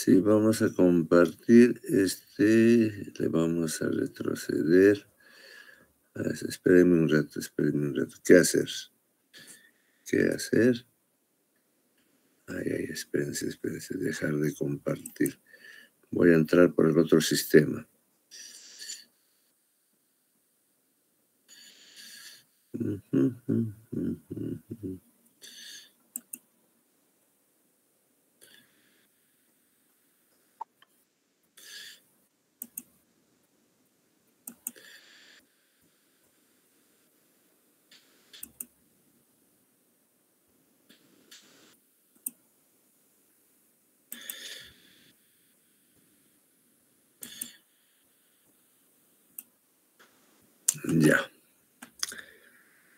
Sí, vamos a compartir le vamos a retroceder. Espérenme un rato. ¿Qué hacer? ¿Qué hacer? Ay, espérense, dejar de compartir. Voy a entrar por el otro sistema. Ya.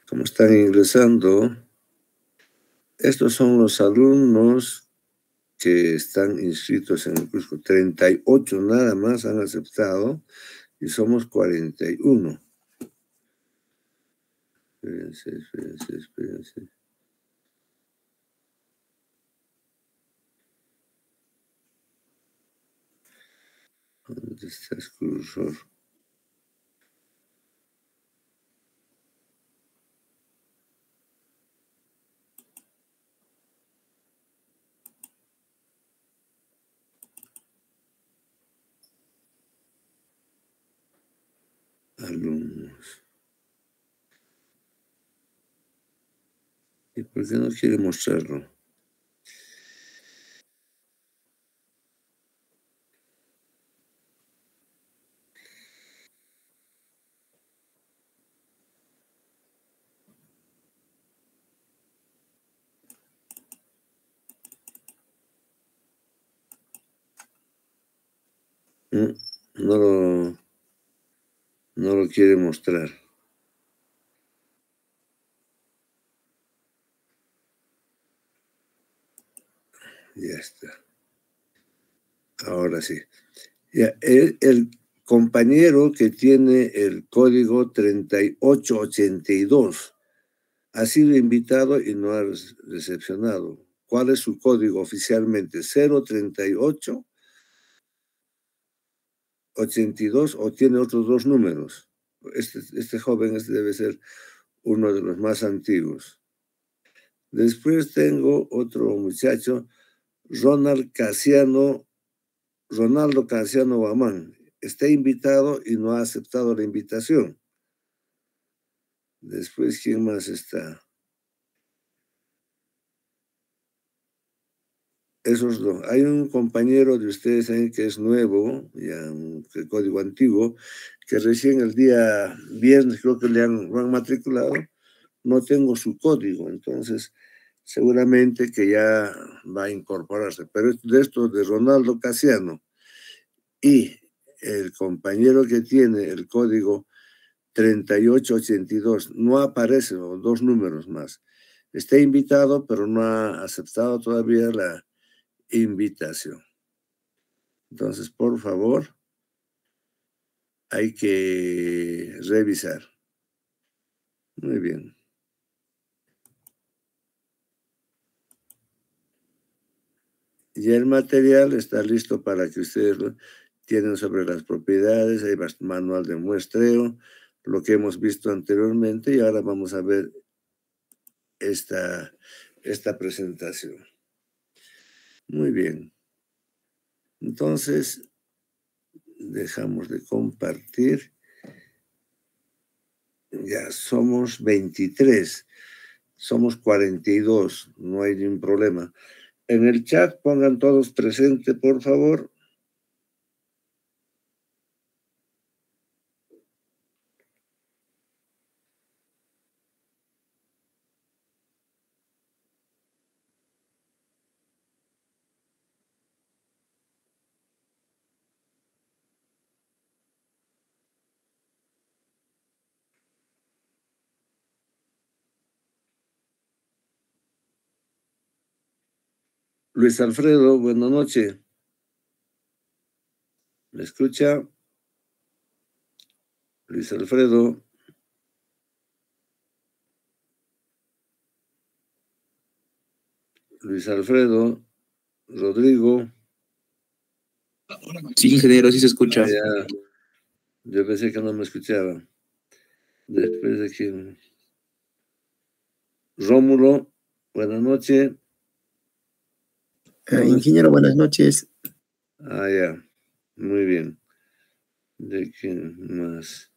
Como están ingresando, estos son los alumnos que están inscritos en el curso. 38 nada más han aceptado y somos 41. Espérense. ¿Dónde está el cursor? Alumnos. ¿Y por qué no quiere mostrarlo? No lo quiere mostrar. Ya está. Ahora sí. Ya, el compañero que tiene el código 3882 ha sido invitado y no ha recepcionado. ¿Cuál es su código oficialmente? ¿03882 o tiene otros dos números? Este joven debe ser uno de los más antiguos. Después tengo otro muchacho, Ronaldo Casiano Guamán. Está invitado y no ha aceptado la invitación. Después, ¿quién más está? Esos dos. Hay un compañero de ustedes ahí que es nuevo, ya el código antiguo, que recién el día viernes creo que lo han matriculado. No tengo su código, entonces seguramente que ya va a incorporarse. Pero de esto de Ronaldo Casiano y el compañero que tiene el código 3882, no aparece, o dos números más. Está invitado, pero no ha aceptado todavía la invitación. Entonces, por favor, hay que revisar. Muy bien. Y el material está listo para que ustedes lo tienen sobre las propiedades, hay manual de muestreo, lo que hemos visto anteriormente, y ahora vamos a ver esta presentación. Muy bien. Entonces, dejamos de compartir. Ya somos 23, somos 42, no hay ningún problema. En el chat pongan todos presente, por favor. Luis Alfredo, buenas noches. ¿Me escucha? Luis Alfredo. Luis Alfredo. Rodrigo. Sí, ingeniero, sí se escucha. Ya. Yo pensé que no me escuchaba. Después de que... Rómulo, buenas noches. Ingeniero, buenas noches. Ya, muy bien. ¿De quién más?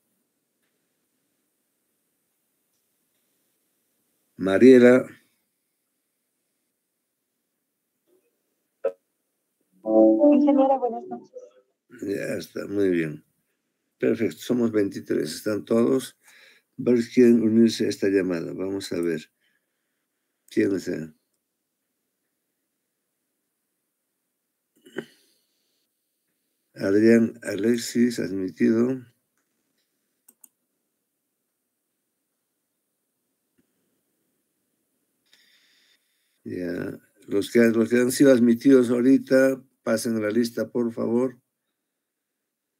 Mariela. Ingeniero, buenas noches. Ya está, muy bien. Perfecto, somos 23, están todos. Varios quieren unirse a esta llamada. Vamos a ver. ¿Quién es? Adrián Alexis, admitido. Ya. Los que han sido admitidos ahorita, pasen a la lista, por favor.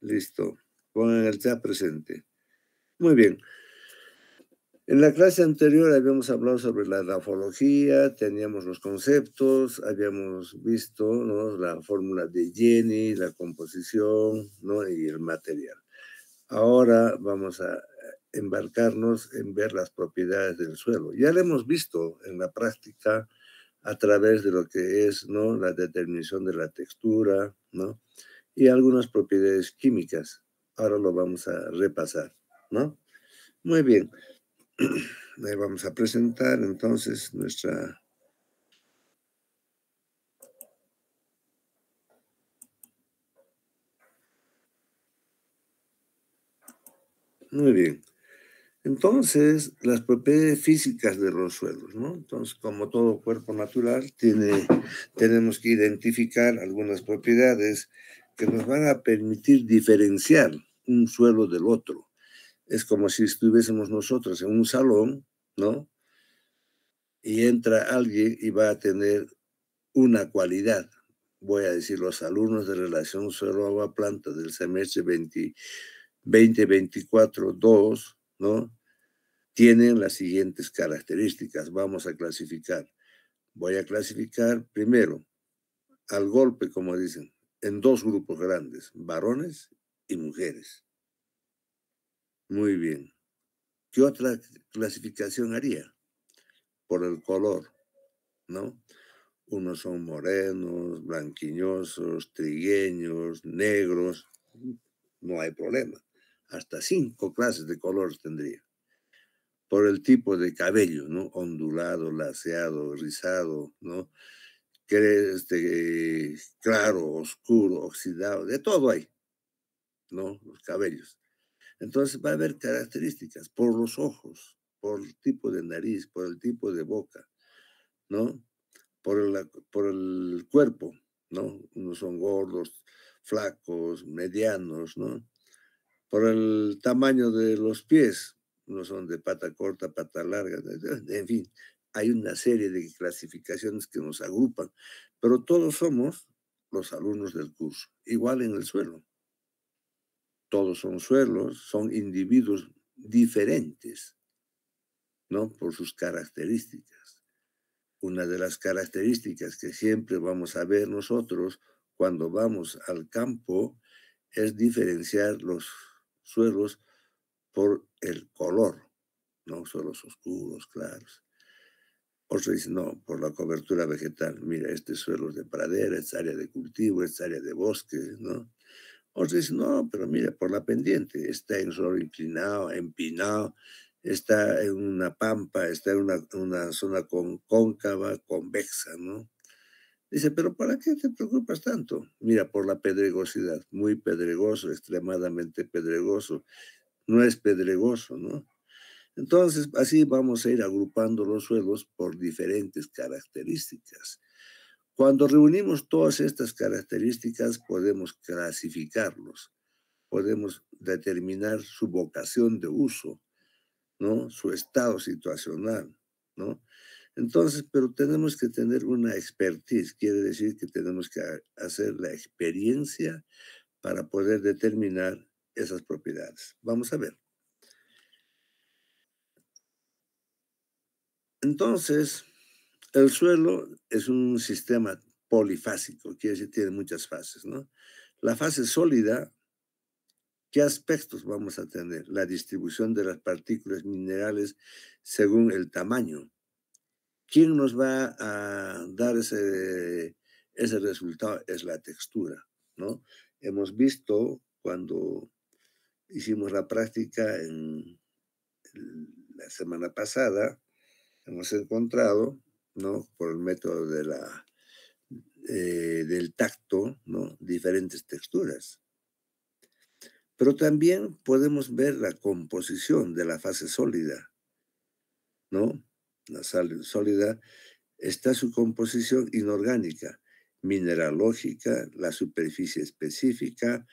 Listo. Pongan el chat presente. Muy bien. En la clase anterior habíamos hablado sobre la grafología, teníamos los conceptos, habíamos visto, ¿no?, la fórmula de Jenny, la composición, ¿no?, y el material. Ahora vamos a embarcarnos en ver las propiedades del suelo. Ya lo hemos visto en la práctica a través de lo que es, ¿no?, la determinación de la textura, ¿no?, y algunas propiedades químicas. Ahora lo vamos a repasar, ¿no? Muy bien. Vamos a presentar entonces nuestra... Muy bien. Entonces, las propiedades físicas de los suelos, ¿no? Entonces, como todo cuerpo natural, tenemos que identificar algunas propiedades que nos van a permitir diferenciar un suelo del otro. Es como si estuviésemos nosotros en un salón, ¿no? Y entra alguien y va a tener una cualidad. Voy a decir, los alumnos de relación suelo-agua-planta del semestre 2024-2, ¿no?, tienen las siguientes características. Vamos a clasificar. Voy a clasificar primero, al golpe, como dicen, en dos grupos grandes, varones y mujeres. Muy bien. ¿Qué otra clasificación haría? Por el color, ¿no? Unos son morenos, blanquiñosos, trigueños, negros. No hay problema. Hasta 5 clases de colores tendría. Por el tipo de cabello, ¿no? Ondulado, laceado, rizado, ¿no? Claro, oscuro, oxidado, de todo hay, ¿no? Los cabellos. Entonces va a haber características por los ojos, por el tipo de nariz, por el tipo de boca, ¿no? Por el cuerpo, ¿no? Unos son gordos, flacos, medianos, ¿no? Por el tamaño de los pies, unos son de pata corta, pata larga, en fin, hay una serie de clasificaciones que nos agrupan, pero todos somos los alumnos del curso, igual en el suelo. Todos son suelos, son individuos diferentes, ¿no?, por sus características. Una de las características que siempre vamos a ver nosotros cuando vamos al campo es diferenciar los suelos por el color, ¿no? Suelos oscuros, claros. Otros dicen, no, por la cobertura vegetal. Mira, este suelo es de pradera, es área de cultivo, es área de bosque, ¿no? Otros dicen, no, pero mira, por la pendiente, está en suelo inclinado, empinado, está en una pampa, está en una zona cóncava, convexa, ¿no? Dice, pero ¿para qué te preocupas tanto? Mira, por la pedregosidad, muy pedregoso, extremadamente pedregoso, no es pedregoso, ¿no? Entonces, así vamos a ir agrupando los suelos por diferentes características. Cuando reunimos todas estas características, podemos clasificarlos, podemos determinar su vocación de uso, ¿no?, su estado situacional, ¿no? Entonces, pero tenemos que tener una expertise, quiere decir que tenemos que hacer la experiencia para poder determinar esas propiedades. Vamos a ver. Entonces, el suelo es un sistema polifásico, quiere decir, tiene muchas fases, ¿no? La fase sólida, ¿qué aspectos vamos a tener? La distribución de las partículas minerales según el tamaño. ¿Quién nos va a dar ese resultado? Es la textura, ¿no? Hemos visto cuando hicimos la práctica en la semana pasada, hemos encontrado, ¿no? Por el método del tacto, ¿no? Diferentes texturas. Pero también podemos ver la composición de la fase sólida, ¿no? La sólida está su composición inorgánica, mineralógica, la superficie específica,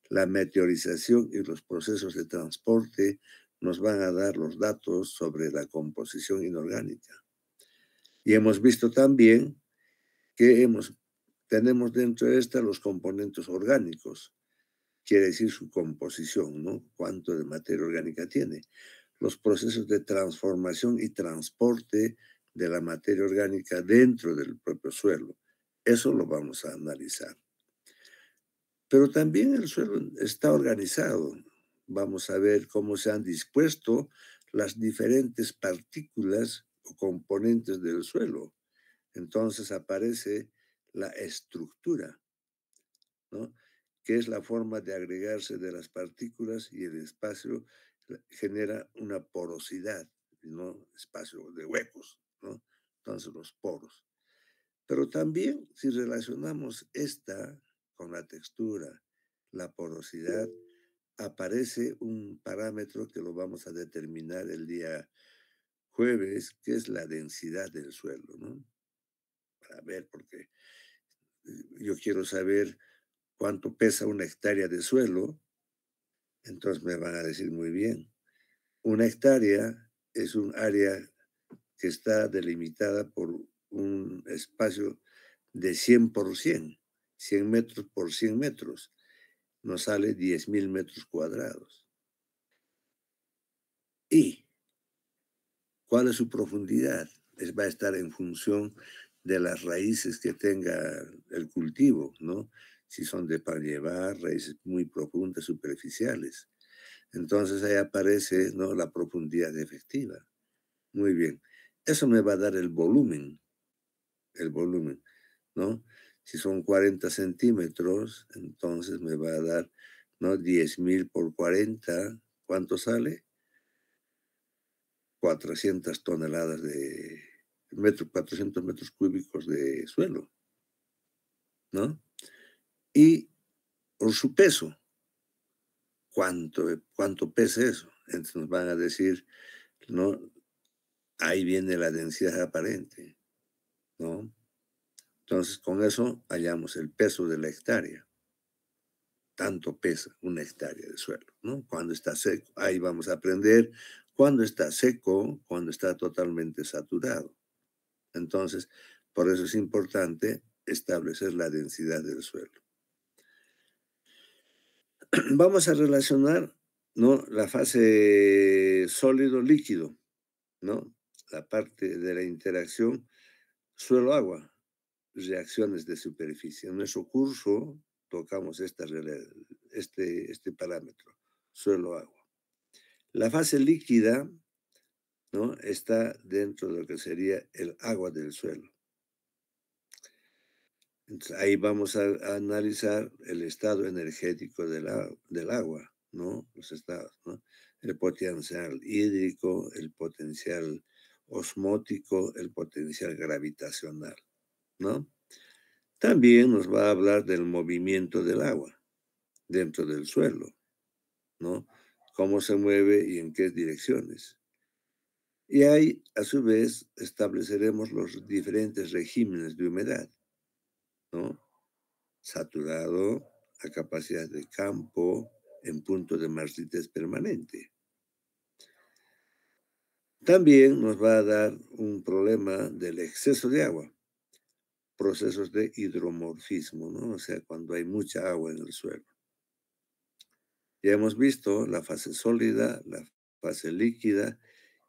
la meteorización y los procesos de transporte nos van a dar los datos sobre la composición inorgánica. Y hemos visto también que tenemos dentro de esta los componentes orgánicos, quiere decir su composición, ¿no? Cuánto de materia orgánica tiene. Los procesos de transformación y transporte de la materia orgánica dentro del propio suelo. Eso lo vamos a analizar. Pero también el suelo está organizado. Vamos a ver cómo se han dispuesto las diferentes partículas o componentes del suelo. Entonces aparece la estructura, ¿no? Que es la forma de agregarse de las partículas y el espacio genera una porosidad, ¿no? Espacio de huecos, ¿no? Entonces los poros. Pero también si relacionamos esta con la textura, la porosidad, aparece un parámetro que lo vamos a determinar el día jueves, que es la densidad del suelo, ¿no? Para ver, porque yo quiero saber cuánto pesa una hectárea de suelo, entonces me van a decir muy bien. Una hectárea es un área que está delimitada por un espacio de 100 por 100, 100 metros por 100 metros. Nos sale 10.000 metros cuadrados. ¿Y cuál es su profundidad? Va a estar en función de las raíces que tenga el cultivo, ¿no? Si son de para llevar, raíces muy profundas, superficiales. Entonces ahí aparece, ¿no? La profundidad efectiva. Muy bien. Eso me va a dar el volumen, ¿no? Si son 40 centímetros, entonces me va a dar, ¿no? 10.000 por 40, ¿cuánto sale? 400 toneladas de 400 metros cúbicos de suelo, ¿no? Y por su peso, ¿cuánto pesa eso? Entonces nos van a decir, ¿no? Ahí viene la densidad aparente, ¿no? Entonces, con eso hallamos el peso de la hectárea. Tanto pesa una hectárea de suelo, ¿no? Cuando está seco, ahí vamos a aprender cuando está seco, cuando está totalmente saturado. Entonces, por eso es importante establecer la densidad del suelo. Vamos a relacionar, ¿no? La fase sólido-líquido, ¿no? La parte de la interacción suelo-agua, reacciones de superficie. En nuestro curso tocamos este parámetro, suelo-agua. La fase líquida, ¿no? Está dentro de lo que sería el agua del suelo. Entonces, ahí vamos a analizar el estado energético del agua, ¿no? Los estados, ¿no? El potencial hídrico, el potencial osmótico, el potencial gravitacional, ¿no? También nos va a hablar del movimiento del agua dentro del suelo, ¿no? Cómo se mueve y en qué direcciones. Y ahí, a su vez, estableceremos los diferentes regímenes de humedad, ¿no? Saturado, a capacidad de campo, en punto de marchitez permanente. También nos va a dar un problema del exceso de agua, procesos de hidromorfismo, ¿no? O sea, cuando hay mucha agua en el suelo. Ya hemos visto la fase sólida, la fase líquida,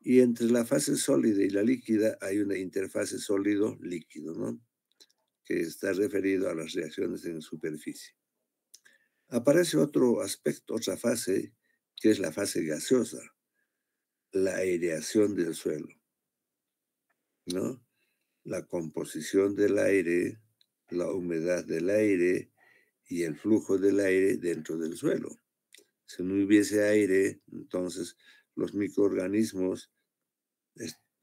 y entre la fase sólida y la líquida hay una interfase sólido-líquido, ¿no? Que está referido a las reacciones en superficie. Aparece otro aspecto, otra fase, que es la fase gaseosa, la aireación del suelo, ¿no? La composición del aire, la humedad del aire y el flujo del aire dentro del suelo. Si no hubiese aire, entonces los microorganismos,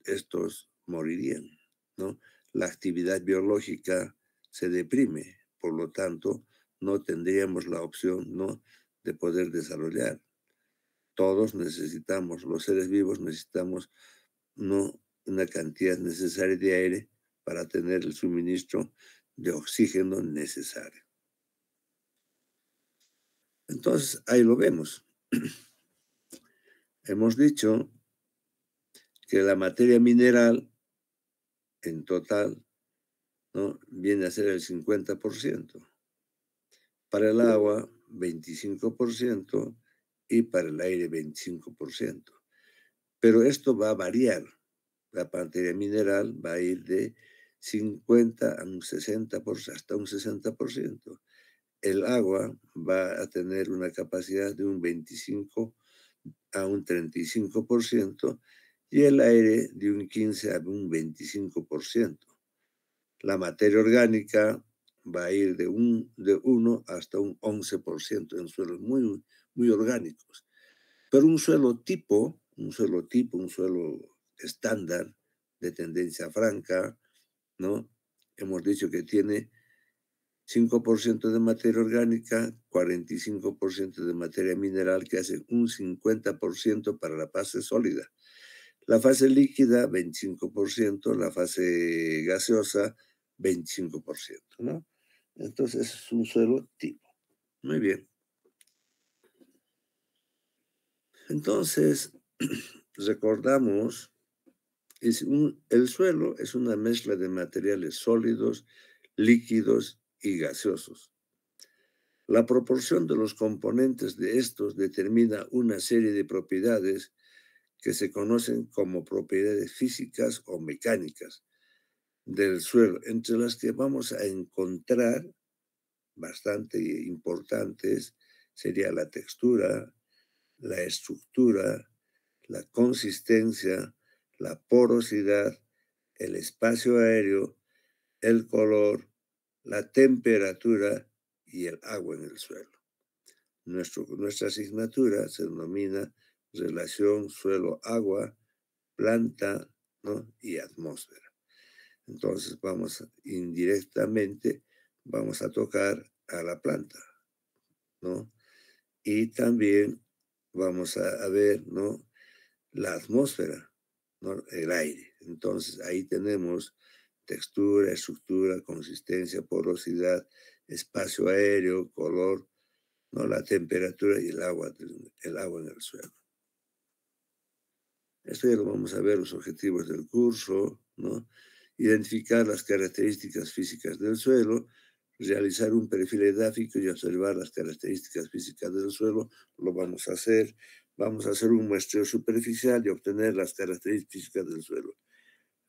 estos morirían, ¿no? La actividad biológica se deprime, por lo tanto, no tendríamos la opción, ¿no?, de poder desarrollar. Todos necesitamos, los seres vivos necesitamos, ¿no?, una cantidad necesaria de aire para tener el suministro de oxígeno necesario. Entonces, ahí lo vemos. Hemos dicho que la materia mineral en total, ¿no?, viene a ser el 50%. Para el agua, 25% y para el aire, 25%. Pero esto va a variar. La materia mineral va a ir de 50 a un 60%, hasta un 60%. El agua va a tener una capacidad de un 25 a un 35% y el aire de un 15 a un 25%. La materia orgánica va a ir de 1 hasta un 11% en suelos muy, muy orgánicos. Pero un suelo tipo, un suelo estándar de tendencia franca, ¿no? Hemos dicho que tiene 5% de materia orgánica, 45% de materia mineral, que hace un 50% para la fase sólida. La fase líquida, 25%, la fase gaseosa, 25%, ¿no? Entonces es un suelo tipo. Muy bien. Entonces, recordamos, el suelo es una mezcla de materiales sólidos, líquidos y gaseosos. La proporción de los componentes de estos determina una serie de propiedades que se conocen como propiedades físicas o mecánicas del suelo, entre las que vamos a encontrar bastante importantes sería la textura, la estructura, la consistencia, la porosidad, el espacio aéreo, el color, la temperatura y el agua en el suelo. Nuestra asignatura se denomina relación suelo-agua, planta, ¿no?, y atmósfera. Entonces indirectamente vamos a tocar a la planta, ¿no? Y también vamos a ver, ¿no?, la atmósfera, ¿no?, el aire. Entonces ahí tenemos textura, estructura, consistencia, porosidad, espacio aéreo, color, ¿no?, la temperatura y el agua en el suelo. Esto ya lo vamos a ver, los objetivos del curso, ¿no? Identificar las características físicas del suelo, realizar un perfil edáfico y observar las características físicas del suelo. Lo vamos a hacer. Vamos a hacer un muestreo superficial y obtener las características físicas del suelo.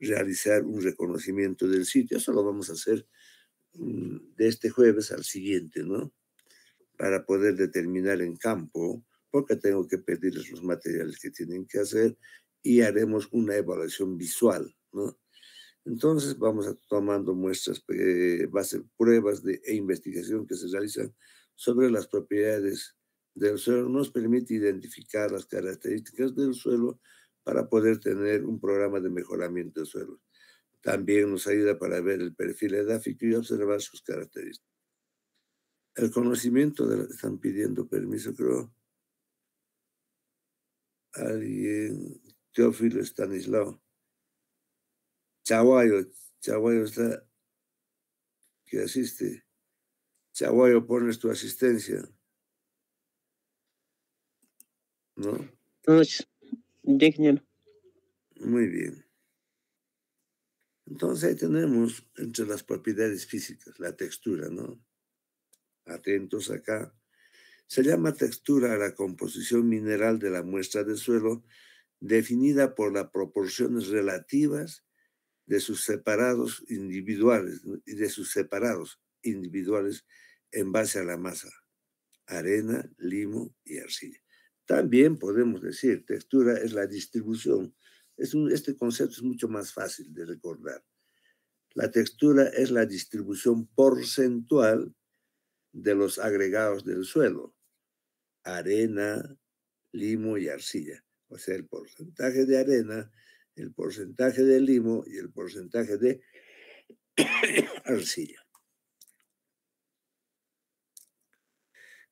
Realizar un reconocimiento del sitio. Eso lo vamos a hacer de este jueves al siguiente, ¿no?, para poder determinar en campo, porque tengo que pedirles los materiales que tienen que hacer y haremos una evaluación visual, ¿no? Entonces vamos a tomando muestras, pruebas e investigación que se realizan sobre las propiedades del suelo. Nos permite identificar las características del suelo para poder tener un programa de mejoramiento del suelo. También nos ayuda para ver el perfil edáfico y observar sus características. El conocimiento están pidiendo permiso, creo. Alguien, Teófilo Estanislao. Chaguayo está, que asiste. Chaguayo, pones tu asistencia, ¿no? Noches, ingeniero. Muy bien. Entonces ahí tenemos entre las propiedades físicas, la textura, ¿no? Atentos acá. Se llama textura a la composición mineral de la muestra del suelo, definida por las proporciones relativas de sus separados individuales en base a la masa. arena, limo y arcilla. También podemos decir, textura es la distribución. Este concepto es mucho más fácil de recordar. La textura es la distribución porcentual de los agregados del suelo, arena, limo y arcilla. O sea, el porcentaje de arena, el porcentaje de limo y el porcentaje de arcilla.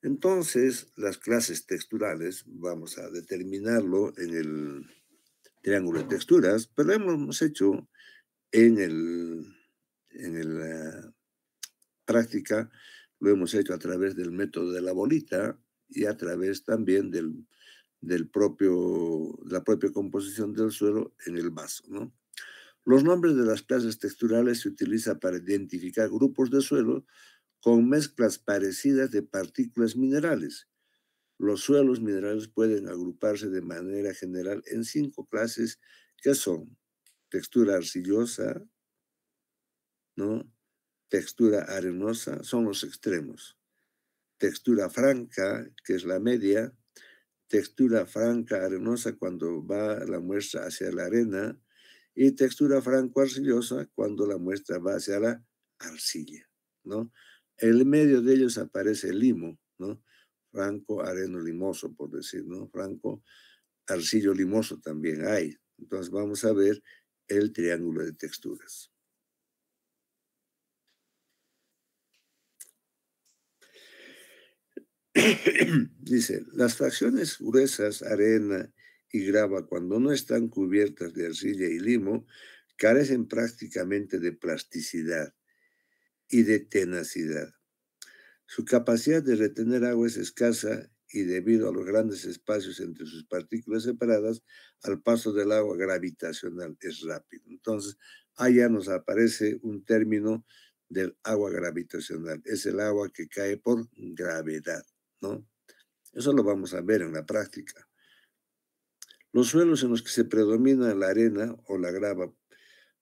Entonces, las clases texturales, vamos a determinarlo en el triángulo de texturas, pero hemos hecho en la práctica, lo hemos hecho a través del método de la bolita y a través también de la propia composición del suelo en el vaso, ¿no? Los nombres de las clases texturales se utilizan para identificar grupos de suelo con mezclas parecidas de partículas minerales. Los suelos minerales pueden agruparse de manera general en 5 clases que son textura arcillosa, ¿no? Textura arenosa, son los extremos. Textura franca, que es la media. Textura franca arenosa cuando va la muestra hacia la arena. Y textura franco-arcillosa cuando la muestra va hacia la arcilla, ¿no? En el medio de ellos aparece el limo, ¿no? Franco, areno, limoso, por decir, ¿no? Franco, arcillo, limoso también hay. Entonces vamos a ver el triángulo de texturas. Dice, las fracciones gruesas, arena y grava, cuando no están cubiertas de arcilla y limo, carecen prácticamente de plasticidad y de tenacidad. Su capacidad de retener agua es escasa y debido a los grandes espacios entre sus partículas separadas, al paso del agua gravitacional es rápido. Entonces, allá nos aparece un término del agua gravitacional. Es el agua que cae por gravedad, ¿no? Eso lo vamos a ver en la práctica. Los suelos en los que se predomina la arena o la grava,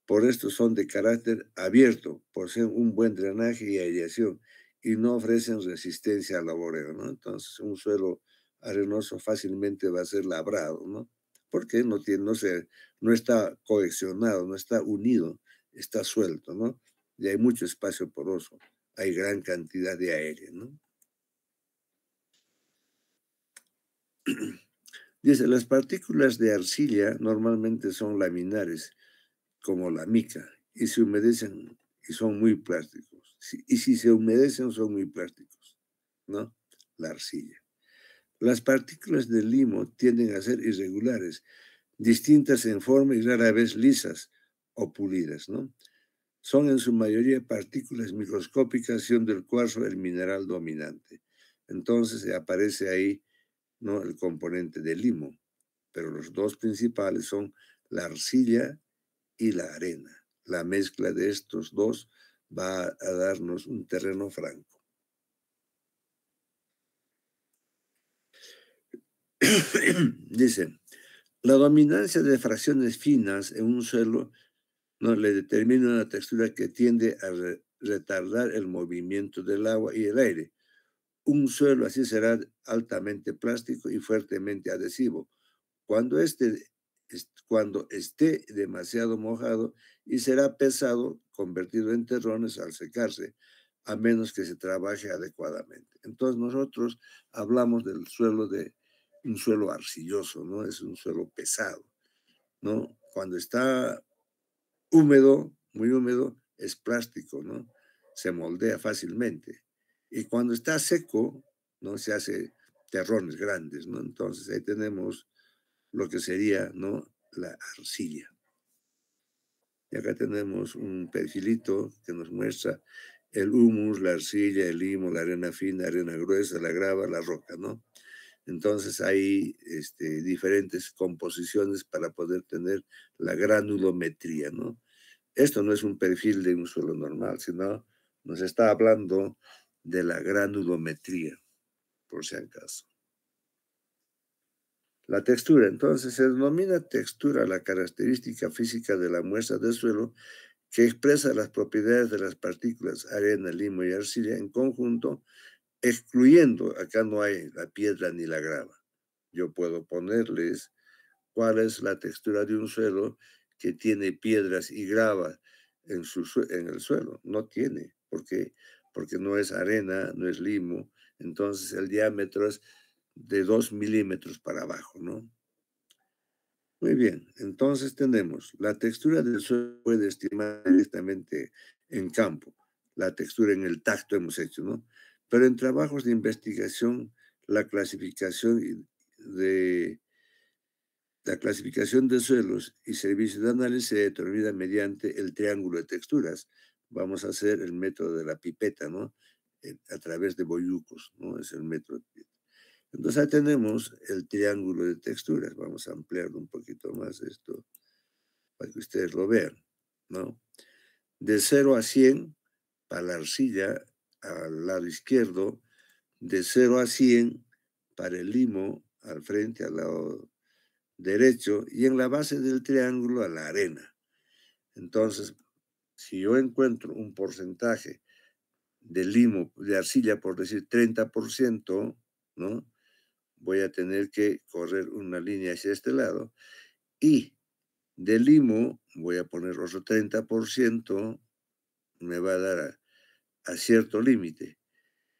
por esto son de carácter abierto, poseen un buen drenaje y aireación y no ofrecen resistencia al laboreo, ¿no? Entonces, un suelo arenoso fácilmente va a ser labrado, ¿no? Porque no está cohesionado, no está unido, está suelto, ¿no? Y hay mucho espacio poroso, hay gran cantidad de aire, ¿no? Dice, las partículas de arcilla normalmente son laminares, como la mica, y se humedecen y son muy plásticos. Y si se humedecen, son muy plásticos, ¿no? La arcilla. Las partículas del limo tienden a ser irregulares, distintas en forma y rara vez lisas o pulidas, ¿no? Son en su mayoría partículas microscópicas, siendo el cuarzo el mineral dominante. Entonces aparece ahí, ¿no?, el componente del limo, pero los dos principales son la arcilla y la arena. La mezcla de estos dos va a darnos un terreno franco. Dice, la dominancia de fracciones finas en un suelo no le determina una textura que tiende a retardar el movimiento del agua y el aire. Un suelo así será altamente plástico y fuertemente adhesivo. Cuando esté demasiado mojado y será pesado, convertido en terrones al secarse, a menos que se trabaje adecuadamente. Entonces nosotros hablamos del suelo de un suelo arcilloso, ¿no? Es un suelo pesado, ¿no? Cuando está húmedo, muy húmedo, es plástico, ¿no? Se moldea fácilmente. Y cuando está seco, ¿no? Se hace terrones grandes, ¿no? Entonces ahí tenemos lo que sería, ¿no?, la arcilla. Y acá tenemos un perfilito que nos muestra el humus, la arcilla, el limo, la arena fina, arena gruesa, la grava, la roca, ¿no? Entonces hay diferentes composiciones para poder tener la granulometría, ¿no? Esto no es un perfil de un suelo normal, sino nos está hablando de la granulometría, por si acaso. La textura, entonces, se denomina textura la característica física de la muestra del suelo que expresa las propiedades de las partículas arena, limo y arcilla en conjunto excluyendo, acá no hay la piedra ni la grava. Yo puedo ponerles cuál es la textura de un suelo que tiene piedras y grava en el suelo. No tiene, porque no es arena, no es limo, entonces el diámetro es de 2 milímetros para abajo, ¿no? Muy bien, entonces tenemos la textura del suelo puede estimar directamente en campo, la textura en el tacto hemos hecho, ¿no? Pero en trabajos de investigación, la clasificación de la clasificación de suelos y servicios de análisis se determina mediante el triángulo de texturas. Vamos a hacer el método de la pipeta, ¿no? A través de boyucos, ¿no? Es el método. Entonces ahí tenemos el triángulo de texturas. Vamos a ampliar un poquito más esto para que ustedes lo vean, ¿no? De 0 a 100 para la arcilla al lado izquierdo, de 0 a 100 para el limo al frente, al lado derecho, y en la base del triángulo a la arena. Entonces, si yo encuentro un porcentaje de limo, de arcilla, por decir 30%, ¿no? Voy a tener que correr una línea hacia este lado, y de limo voy a poner otro 30%, me va a dar a cierto límite,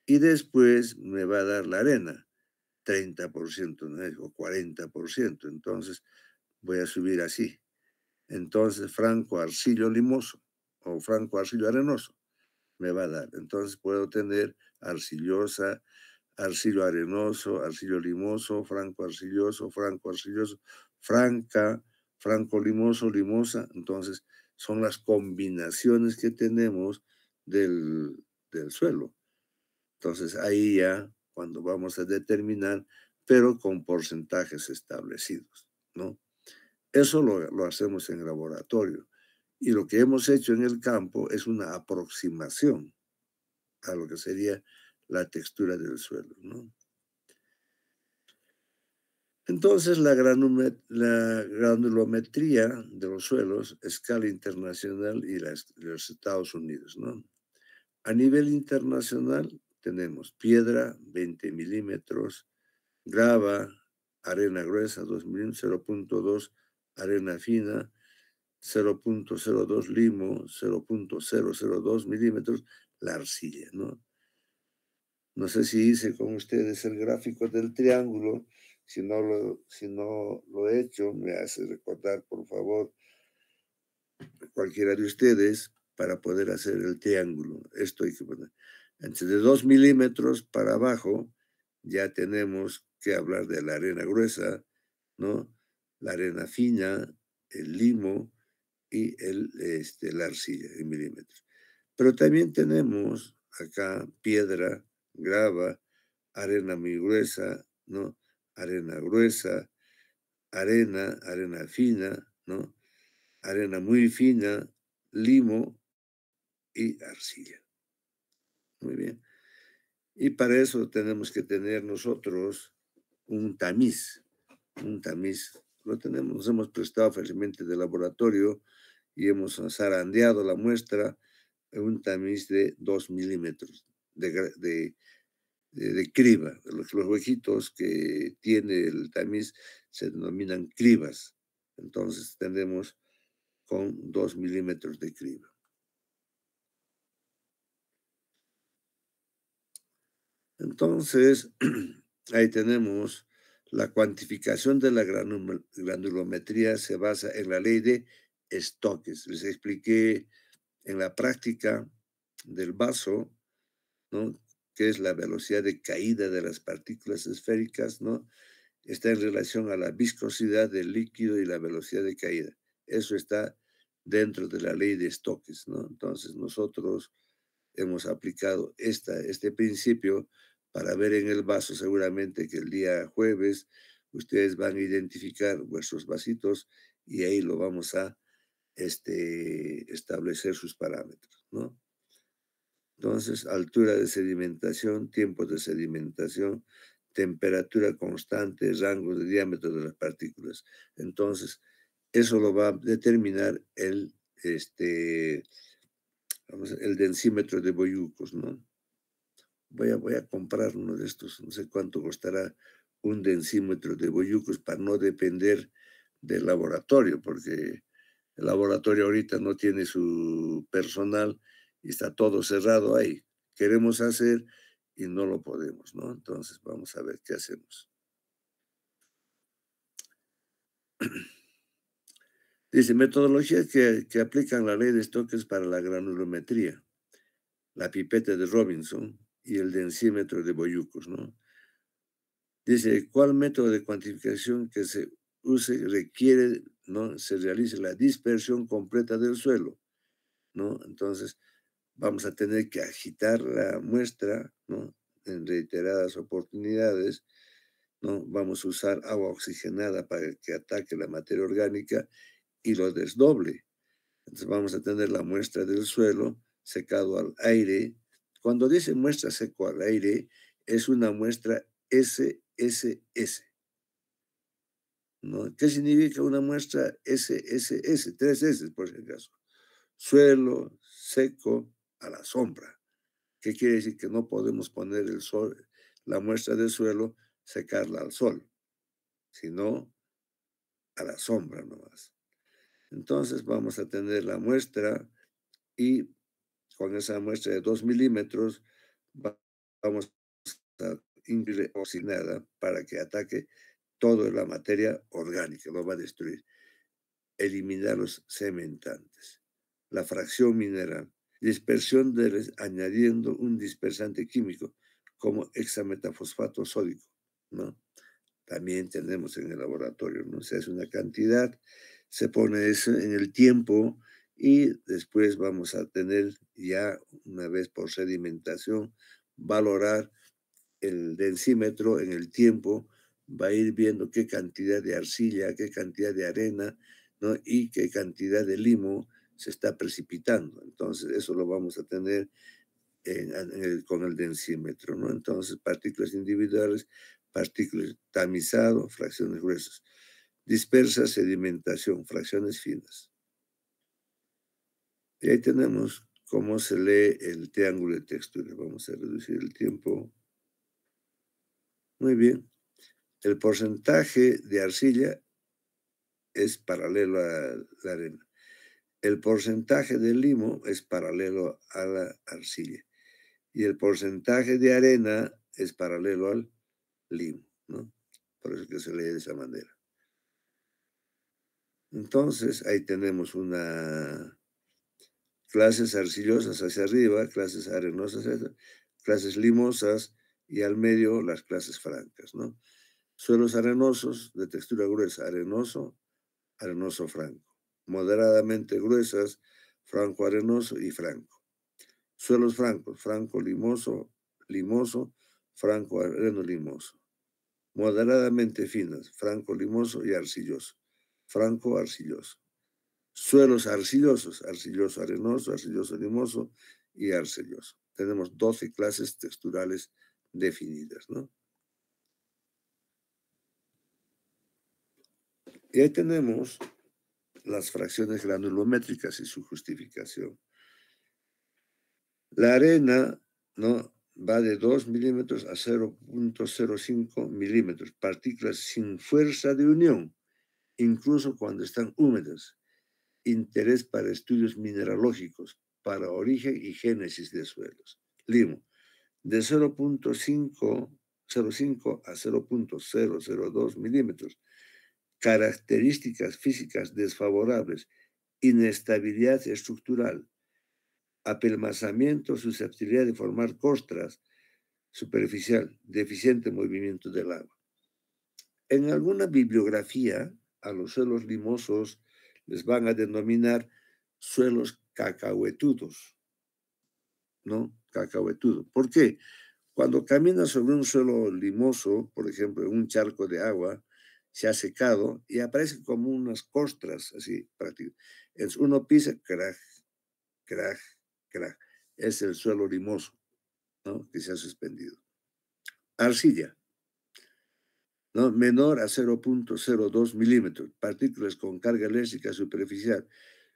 y después me va a dar la arena, 30%, ¿no? O 40%, entonces voy a subir así. Entonces, franco arcillo limoso o franco arcillo arenoso me va a dar. Entonces, puedo tener arcillosa, arcillo arenoso, arcillo limoso, franco arcilloso, franca, franco limoso, limosa. Entonces, son las combinaciones que tenemos del suelo. Entonces, ahí ya, cuando vamos a determinar, pero con porcentajes establecidos, ¿no? Eso lo hacemos en el laboratorio. Y lo que hemos hecho en el campo es una aproximación a lo que sería la textura del suelo, ¿no? Entonces, la granulometría de los suelos, escala internacional y de los Estados Unidos, ¿no? A nivel internacional tenemos piedra, 20 milímetros, grava, arena gruesa, 2 milímetros, 0.2, arena fina, 0.02 limo, 0.002 milímetros, la arcilla, ¿no? No sé si hice con ustedes el gráfico del triángulo, si no lo he hecho, me hace recordar, por favor, cualquiera de ustedes, para poder hacer el triángulo. Esto hay que poner. Entre de 2 milímetros para abajo, ya tenemos que hablar de la arena gruesa, ¿no? La arena fina, el limo, y la arcilla en milímetros. Pero también tenemos acá piedra, grava, arena muy gruesa, ¿no? Arena gruesa, arena fina, ¿no? Arena muy fina, limo y arcilla. Muy bien. Y para eso tenemos que tener nosotros un tamiz. Un tamiz. Lo tenemos, nos hemos prestado fácilmente de laboratorio y hemos zarandeado la muestra en un tamiz de 2 milímetros de criba. Los huequitos que tiene el tamiz se denominan cribas. Entonces tenemos con 2 milímetros de criba. Entonces, ahí tenemos la cuantificación de la granulometría se basa en la ley de Stokes. Les expliqué en la práctica del vaso, ¿no? Que es la velocidad de caída de las partículas esféricas, ¿no? Está en relación a la viscosidad del líquido y la velocidad de caída. Eso está dentro de la ley de Stokes, ¿no? Entonces nosotros hemos aplicado este principio para ver en el vaso seguramente que el día jueves ustedes van a identificar vuestros vasitos y ahí lo vamos a establecer sus parámetros, ¿no? Entonces, altura de sedimentación, tiempo de sedimentación, temperatura constante, rango de diámetro de las partículas. Entonces, eso lo va a determinar el densímetro de Boyucos, ¿no? voy a comprar uno de estos, no sé cuánto costará un densímetro de boyucos para no depender del laboratorio, porque el laboratorio ahorita no tiene su personal y está todo cerrado ahí. Queremos hacer y no lo podemos, ¿no? Entonces vamos a ver qué hacemos. Dice, metodologías que aplican la ley de Stokes para la granulometría, la pipeta de Robinson y el densímetro de boyucos, ¿no? Dice, ¿cuál método de cuantificación que se use requiere, ¿no? Se realice la dispersión completa del suelo, ¿no? Entonces, vamos a tener que agitar la muestra, ¿no? En reiteradas oportunidades, ¿no? Vamos a usar agua oxigenada para que ataque la materia orgánica y lo desdoble. Entonces, vamos a tener la muestra del suelo secado al aire. Cuando dice muestra seco al aire, es una muestra SSS, ¿no? ¿Qué significa una muestra SSS? 3 S, por si acaso. Suelo seco a la sombra. ¿Qué quiere decir? Que no podemos poner el sol, la muestra del suelo, secarla al sol, sino a la sombra nomás. Entonces vamos a tener la muestra y con esa muestra de 2 milímetros vamos a incluir oxigenada para que ataque toda la materia orgánica, lo va a destruir. Eliminar los cementantes. La fracción mineral. Dispersión añadiendo un dispersante químico como hexametafosfato sódico, ¿no? También tenemos en el laboratorio, ¿no? Se hace una cantidad, se pone eso en el tiempo y después vamos a tener ya, una vez por sedimentación, valorar el densímetro en el tiempo, va a ir viendo qué cantidad de arcilla, qué cantidad de arena, ¿no? Y qué cantidad de limo se está precipitando. Entonces, eso lo vamos a tener con el densímetro, ¿no? Entonces, partículas individuales, partículas tamizado, fracciones gruesas. Dispersa, sedimentación, fracciones finas. Y ahí tenemos cómo se lee el triángulo de textura. Vamos a reducir el tiempo. Muy bien. El porcentaje de arcilla es paralelo a la arena. El porcentaje de limo es paralelo a la arcilla. Y el porcentaje de arena es paralelo al limo, ¿no? Por eso que se lee de esa manera. Entonces, ahí tenemos una clases arcillosas hacia arriba, clases arenosas hacia, clases limosas y al medio las clases francas, ¿no? Suelos arenosos de textura gruesa, arenoso, arenoso franco. Moderadamente gruesas, franco arenoso y franco. Suelos francos, franco limoso, limoso, franco areno limoso. Moderadamente finas, franco limoso y arcilloso. Franco arcilloso. Suelos arcillosos, arcilloso arenoso, arcilloso limoso y arcilloso. Tenemos 12 clases texturales definidas, ¿no? Y ahí tenemos las fracciones granulométricas y su justificación. La arena, ¿no? Va de 2 milímetros a 0.05 milímetros, partículas sin fuerza de unión, incluso cuando están húmedas. Interés para estudios mineralógicos, para origen y génesis de suelos. Limo, de 0.05 a 0.002 milímetros. Características físicas desfavorables, inestabilidad estructural, apelmazamiento, susceptibilidad de formar costras, superficial, deficiente movimiento del agua. En alguna bibliografía, a los suelos limosos les van a denominar suelos cacahuetudos, ¿no? Cacahuetudo. ¿Por qué? Cuando caminas sobre un suelo limoso, por ejemplo, en un charco de agua, se ha secado y aparecen como unas costras, así, prácticamente. Uno pisa, crack, crack, crack. Es el suelo limoso, ¿no? Que se ha suspendido. Arcilla, ¿no? Menor a 0.02 milímetros, partículas con carga eléctrica superficial,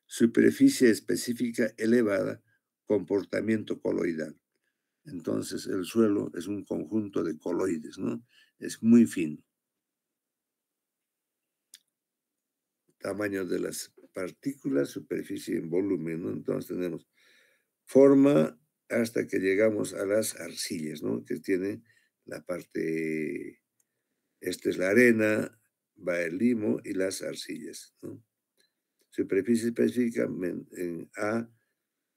superficie específica elevada, comportamiento coloidal. Entonces, el suelo es un conjunto de coloides, ¿no? Es muy fino. Tamaño de las partículas, superficie en volumen, ¿no? Entonces tenemos forma hasta que llegamos a las arcillas, ¿no? Que tienen la parte, esta es la arena, va el limo y las arcillas, ¿no? Superficie específica en A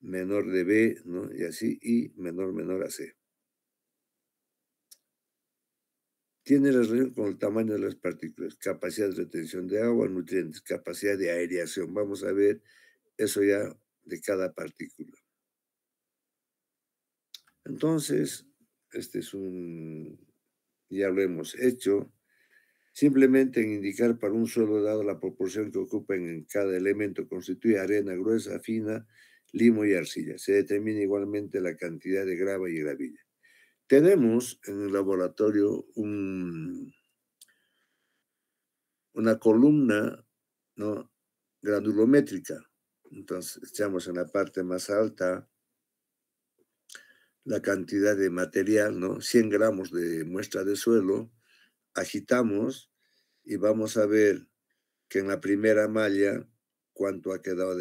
menor de B, ¿no? Y así, y menor a C. Tiene relación con el tamaño de las partículas, capacidad de retención de agua, nutrientes, capacidad de aireación. Vamos a ver eso ya de cada partícula. Entonces, este es ya lo hemos hecho. Simplemente en indicar para un suelo dado la proporción que ocupan en cada elemento constituye arena gruesa, fina, limo y arcilla. Se determina igualmente la cantidad de grava y gravilla. Tenemos en el laboratorio una columna, ¿no?, granulométrica. Entonces, echamos en la parte más alta la cantidad de material, ¿no? 100 gramos de muestra de suelo, agitamos y vamos a ver que en la primera malla cuánto ha quedado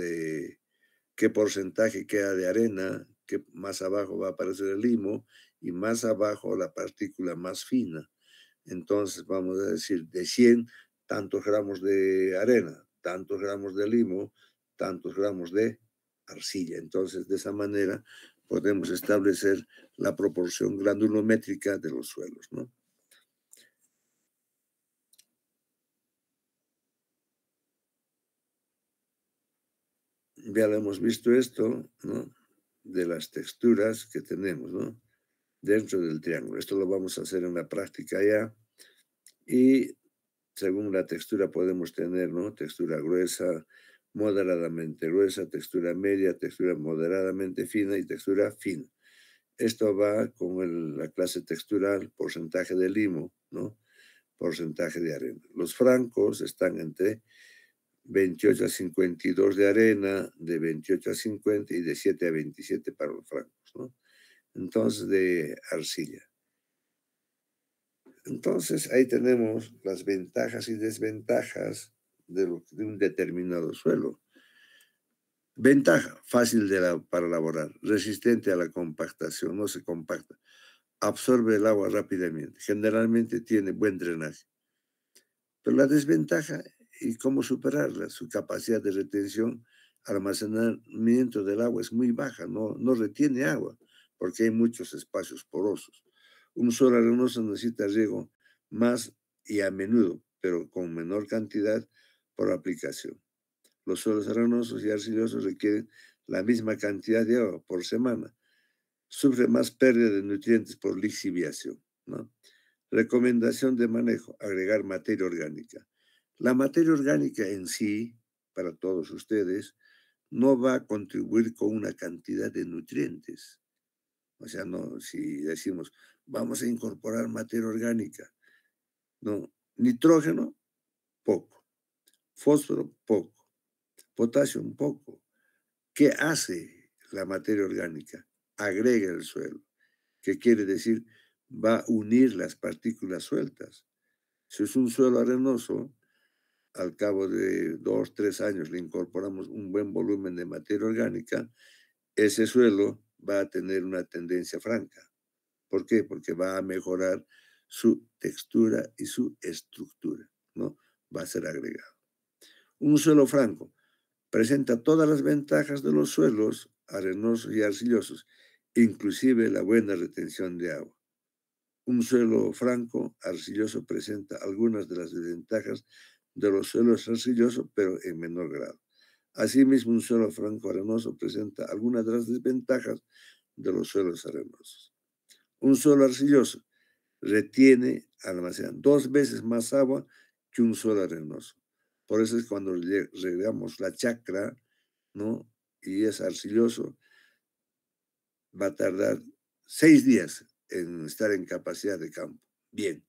qué porcentaje queda de arena, que más abajo va a aparecer el limo y más abajo la partícula más fina. Entonces vamos a decir de 100, tantos gramos de arena, tantos gramos de limo, tantos gramos de arcilla. Entonces de esa manera podemos establecer la proporción granulométrica de los suelos, ¿no? Ya lo hemos visto esto, ¿no?, de las texturas que tenemos, ¿no?, dentro del triángulo. Esto lo vamos a hacer en la práctica ya. Y según la textura podemos tener, ¿no?, textura gruesa, moderadamente gruesa, textura media, textura moderadamente fina y textura fina. Esto va con la clase textural, porcentaje de limo, ¿no?, porcentaje de arena. Los francos están entre 28 a 52 de arena, de 28 a 50 y de 7 a 27 para los francos, ¿no? Entonces, de arcilla. Entonces, ahí tenemos las ventajas y desventajas de un determinado suelo. Ventaja, fácil para elaborar, resistente a la compactación, no se compacta, absorbe el agua rápidamente, generalmente tiene buen drenaje. Pero la desventaja y cómo superarla, su capacidad de retención, almacenamiento del agua es muy baja, no retiene agua, porque hay muchos espacios porosos. Un suelo arenoso necesita riego más y a menudo, pero con menor cantidad por aplicación. Los suelos arenosos y arcillosos requieren la misma cantidad de agua por semana. Sufre más pérdida de nutrientes por lixiviación, ¿no? Recomendación de manejo, agregar materia orgánica. La materia orgánica en sí, para todos ustedes, no va a contribuir con una cantidad de nutrientes. O sea, no, si decimos, vamos a incorporar materia orgánica, no, nitrógeno, poco, fósforo, poco, potasio, un poco. ¿Qué hace la materia orgánica? Agrega el suelo. ¿Qué quiere decir? Va a unir las partículas sueltas. Si es un suelo arenoso, al cabo de 2, 3 años le incorporamos un buen volumen de materia orgánica, ese suelo va a tener una tendencia franca. ¿Por qué? Porque va a mejorar su textura y su estructura, ¿no? Va a ser agregado. Un suelo franco presenta todas las ventajas de los suelos arenosos y arcillosos, inclusive la buena retención de agua. Un suelo franco arcilloso presenta algunas de las desventajas de los suelos arcillosos, pero en menor grado. Asimismo, un suelo franco arenoso presenta algunas de las desventajas de los suelos arenosos. Un suelo arcilloso retiene, almacena 2 veces más agua que un suelo arenoso. Por eso es cuando regamos la chacra, ¿no?, y es arcilloso, va a tardar 6 días en estar en capacidad de campo. Bien,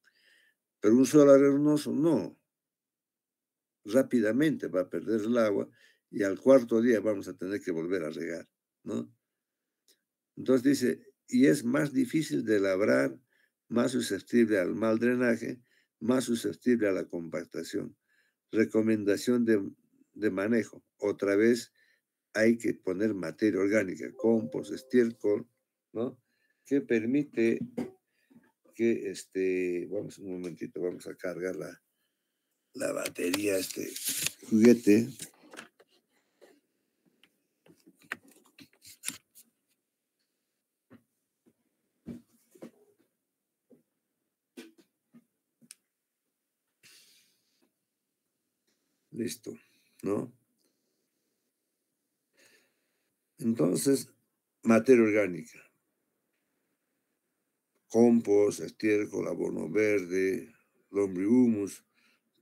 pero un suelo arenoso no. Rápidamente va a perder el agua y al cuarto día vamos a tener que volver a regar, ¿no? Entonces dice, y es más difícil de labrar, más susceptible al mal drenaje, más susceptible a la compactación. Recomendación de manejo. Otra vez hay que poner materia orgánica, compost, estiércol, ¿no? Que permite que, vamos un momentito, vamos a cargar la batería, juguete. Listo, ¿no? Entonces, materia orgánica, compost, estiércol, abono verde, lombrihumus,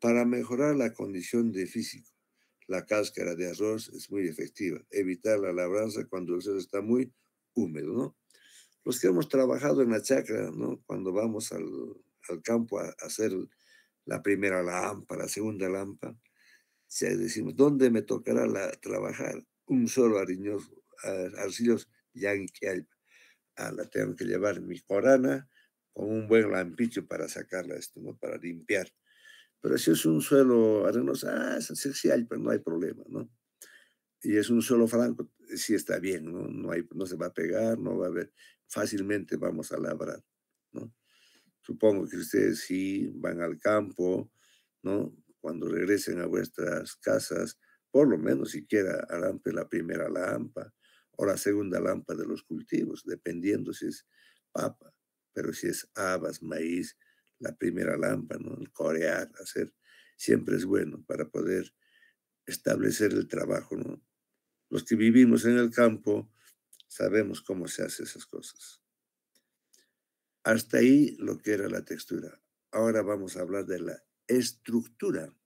para mejorar la condición de físico. La cáscara de arroz es muy efectiva. Evitar la labranza cuando el suelo está muy húmedo, ¿no? Los que hemos trabajado en la chacra, ¿no? Cuando vamos al campo a hacer la primera lampa, la segunda lampa, decimos, ¿dónde me tocará trabajar? Un solo arcilloso, yanquialpa. La tengo que llevar mi corana con un buen lampicho para sacarla esto, ¿no? Para limpiar. Pero si es un suelo arenoso, sí hay, pero no hay problema, ¿no? Y es un suelo franco, sí está bien, ¿no? No se va a pegar, no va a haber, fácilmente vamos a labrar, ¿no? Supongo que ustedes sí van al campo, ¿no? Cuando regresen a vuestras casas, por lo menos siquiera alampe la primera lampa o la segunda lampa de los cultivos, dependiendo si es papa, pero si es habas, maíz, la primera lampa, ¿no? El corear, hacer, siempre es bueno para poder establecer el trabajo, ¿no? Los que vivimos en el campo sabemos cómo se hacen esas cosas. Hasta ahí lo que era la textura. Ahora vamos a hablar de la estructura,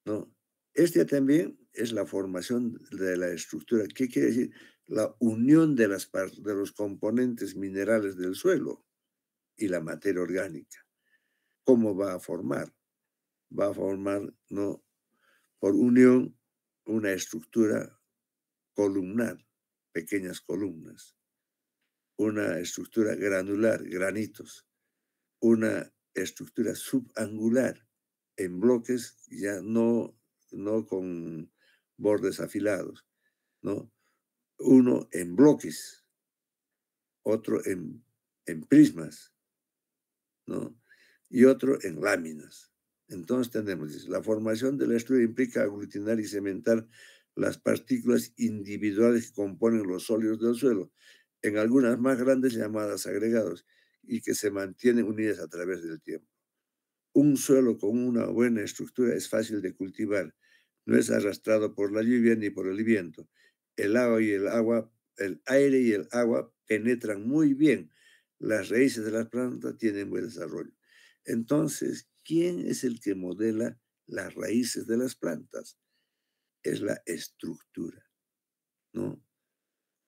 ¿no? Esta también es la formación de la estructura. ¿Qué quiere decir? La unión de los componentes minerales del suelo y la materia orgánica. ¿Cómo va a formar? Va a formar, ¿no? Por unión, una estructura columnar, pequeñas columnas, una estructura granular, granitos, una estructura subangular en bloques, ya no con bordes afilados, ¿no? Uno en bloques, otro en prismas, ¿no? Y otro en láminas. Entonces tenemos, la formación de la estructura implica aglutinar y cementar las partículas individuales que componen los sólidos del suelo, en algunas más grandes llamadas agregados, y que se mantienen unidas a través del tiempo. Un suelo con una buena estructura es fácil de cultivar, no es arrastrado por la lluvia ni por el viento. El aire y el agua penetran muy bien. Las raíces de las plantas tienen buen desarrollo. Entonces, ¿quién es el que modela las raíces de las plantas? Es la estructura, ¿no?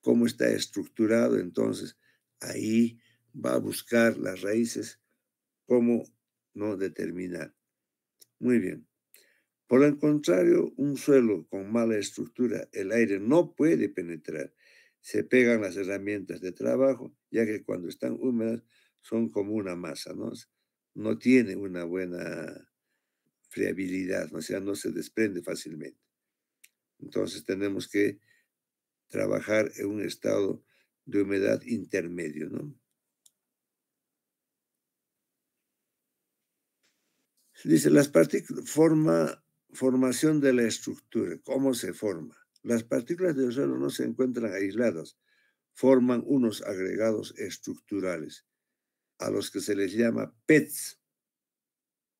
¿Cómo está estructurado? Entonces, ahí va a buscar las raíces, cómo no determinar. Muy bien. Por el contrario, un suelo con mala estructura, el aire no puede penetrar. Se pegan las herramientas de trabajo, ya que cuando están húmedas son como una masa, ¿no? No tiene una buena friabilidad, o sea, no se desprende fácilmente. Entonces tenemos que trabajar en un estado de humedad intermedio, ¿no? Dice, las partículas, formación de la estructura, ¿cómo se forma? Las partículas del suelo no se encuentran aisladas, forman unos agregados estructurales, a los que se les llama PETs.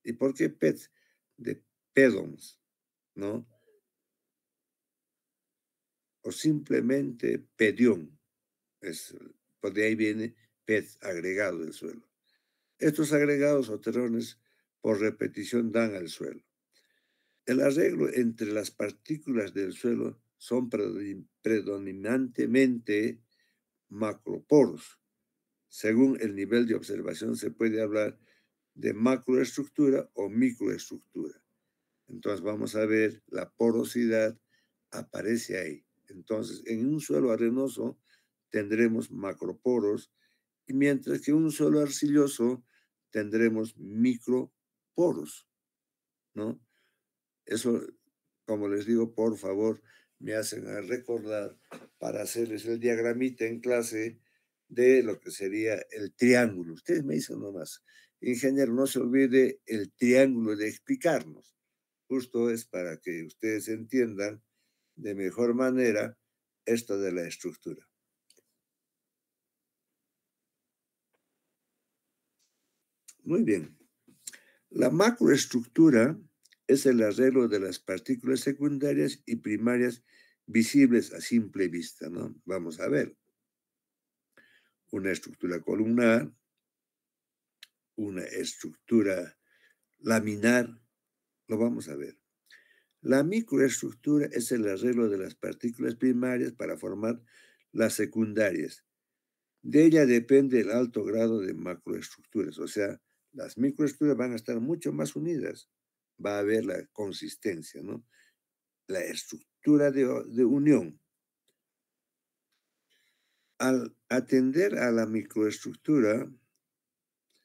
¿Y por qué PETs? De pedons, ¿no? O simplemente pedión, pues de ahí viene PET, agregado del suelo. Estos agregados o terrones por repetición dan al suelo. El arreglo entre las partículas del suelo son predominantemente macroporos. Según el nivel de observación se puede hablar de macroestructura o microestructura. Entonces vamos a ver la porosidad aparece ahí. Entonces en un suelo arenoso tendremos macroporos, y mientras que un suelo arcilloso tendremos microporos, ¿no? Eso, como les digo, por favor, me hacen recordar para hacerles el diagramita en clase de lo que sería el triángulo. Ustedes me dicen nomás, ingeniero, no se olvide el triángulo de explicarnos. Justo es para que ustedes entiendan de mejor manera esto de la estructura. Muy bien. La macroestructura es el arreglo de las partículas secundarias y primarias visibles a simple vista, ¿no? Vamos a ver. Una estructura columnar, una estructura laminar, lo vamos a ver. La microestructura es el arreglo de las partículas primarias para formar las secundarias. De ella depende el alto grado de macroestructuras, o sea, las microestructuras van a estar mucho más unidas, va a haber la consistencia, ¿no? La estructura de unión. Al atender a la microestructura,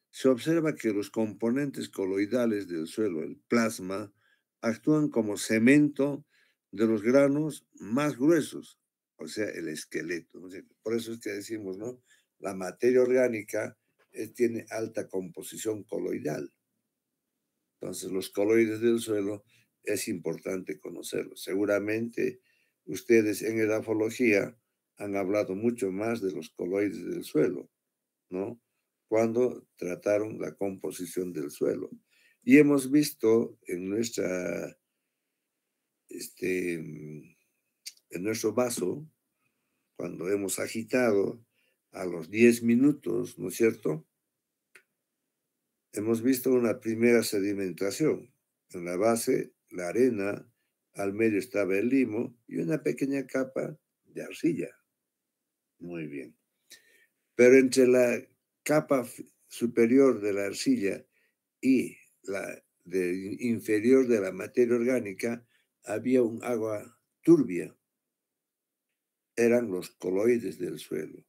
se observa que los componentes coloidales del suelo, el plasma, actúan como cemento de los granos más gruesos, o sea, el esqueleto. O sea, por eso es que decimos, ¿no? La materia orgánica tiene alta composición coloidal. Entonces, los coloides del suelo es importante conocerlos. Seguramente ustedes en edafología han hablado mucho más de los coloides del suelo, ¿no? Cuando trataron la composición del suelo. Y hemos visto en nuestro vaso, cuando hemos agitado a los 10 minutos, ¿no es cierto? Hemos visto una primera sedimentación. En la base, la arena, al medio estaba el limo y una pequeña capa de arcilla. Muy bien. Pero entre la capa superior de la arcilla y la inferior de la materia orgánica había un agua turbia. Eran los coloides del suelo,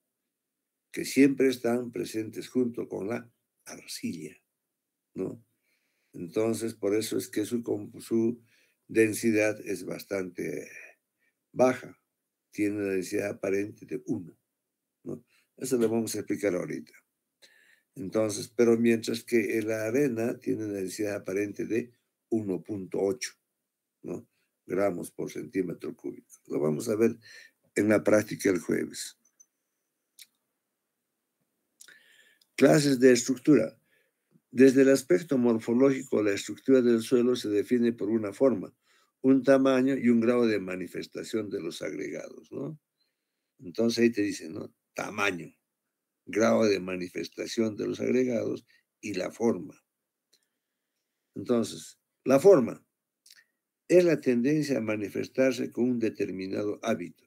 que siempre están presentes junto con la arcilla, ¿no? Entonces, por eso es que su densidad es bastante baja. Tiene una densidad aparente de 1, ¿no? Eso lo vamos a explicar ahorita. Entonces, pero mientras que la arena tiene una densidad aparente de 1.8, ¿no? Gramos por centímetro cúbico. Lo vamos a ver en la práctica el jueves. Clases de estructura. Desde el aspecto morfológico, la estructura del suelo se define por una forma, un tamaño y un grado de manifestación de los agregados, ¿no? Entonces ahí te dicen, ¿no? Tamaño, grado de manifestación de los agregados y la forma. Entonces, la forma es la tendencia a manifestarse con un determinado hábito.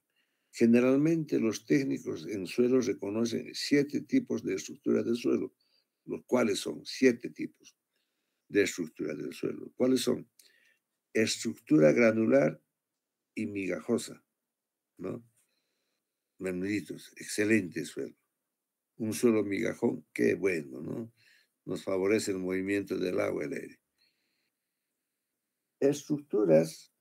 Generalmente los técnicos en suelo reconocen 7 tipos de estructura del suelo, los cuales son 7 tipos de estructura del suelo. ¿Cuáles son? Estructura granular y migajosa, ¿no? Menuditos, excelente suelo. Un suelo migajón, qué bueno, ¿no? Nos favorece el movimiento del agua y el aire. Estructuras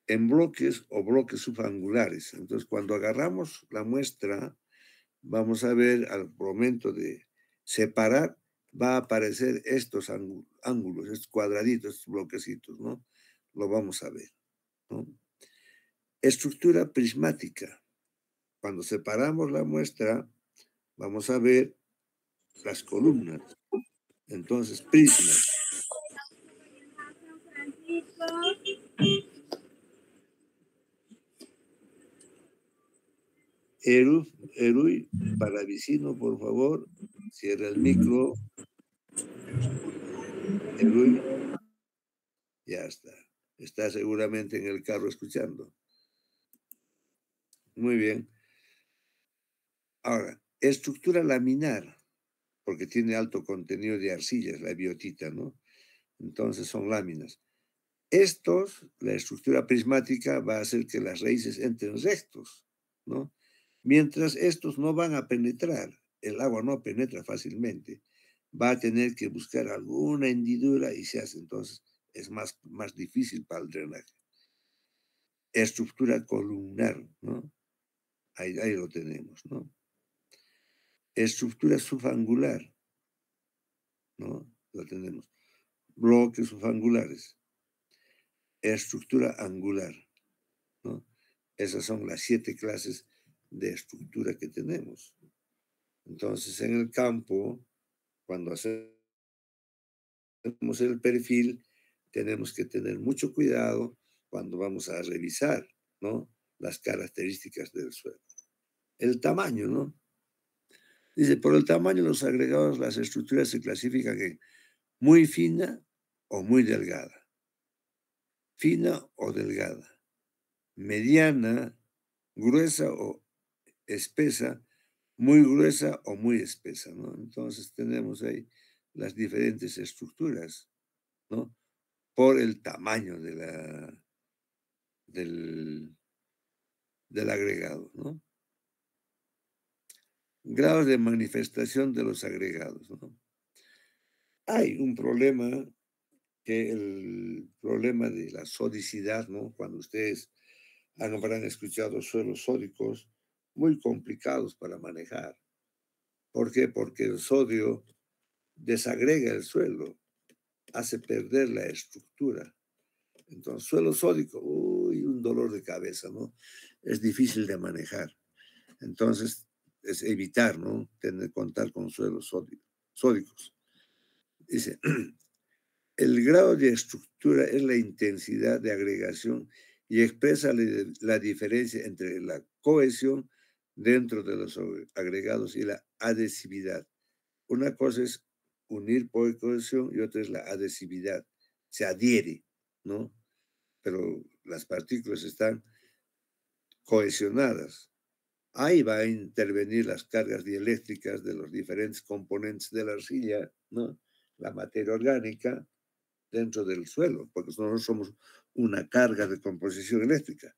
en bloques o bloques subangulares. Entonces, cuando agarramos la muestra, vamos a ver al momento de separar, va a aparecer estos ángulos, estos cuadraditos, estos bloquecitos, ¿no? Lo vamos a ver, ¿no? Estructura prismática. Cuando separamos la muestra, vamos a ver las columnas. Entonces, prismas. Eruy, Palavicino, por favor, cierra el micro. Eruy, ya está. Está seguramente en el carro escuchando. Muy bien. Ahora, estructura laminar, porque tiene alto contenido de arcillas, la biotita, ¿no? Entonces son láminas. La estructura prismática va a hacer que las raíces entren rectos, ¿no? Mientras estos no van a penetrar, el agua no penetra fácilmente, va a tener que buscar alguna hendidura y se hace, entonces es más difícil para el drenaje. Estructura columnar, ¿no? Ahí lo tenemos, ¿no? Estructura subangular, ¿no? Lo tenemos. Bloques subangulares. Estructura angular, ¿no? Esas son las 7 clases de estructura que tenemos. Entonces, en el campo, cuando hacemos el perfil, tenemos que tener mucho cuidado cuando vamos a revisar, ¿no? Las características del suelo. El tamaño, ¿no? Dice, por el tamaño de los agregados, las estructuras se clasifican en muy fina o muy delgada, fina o delgada, mediana, gruesa o espesa, muy gruesa o muy espesa, ¿no? Entonces tenemos ahí las diferentes estructuras, ¿no? Por el tamaño del agregado, ¿no? Grados de manifestación de los agregados, ¿no? Hay un problema, que el problema de la sodicidad, ¿no? Cuando ustedes habrán escuchado suelos sódicos, muy complicados para manejar. ¿Por qué? Porque el sodio desagrega el suelo, hace perder la estructura. Entonces, suelo sódico, uy, un dolor de cabeza, ¿no? Es difícil de manejar. Entonces, es evitar, ¿no? Contar con suelos sódicos. Dice, el grado de estructura es la intensidad de agregación y expresa la diferencia entre la cohesión dentro de los agregados y la adhesividad. Una cosa es unir por cohesión y otra es la adhesividad. Se adhiere, ¿no? Pero las partículas están cohesionadas. Ahí va a intervenir las cargas dieléctricas de los diferentes componentes de la arcilla, ¿no? La materia orgánica dentro del suelo, porque nosotros somos una carga de composición eléctrica.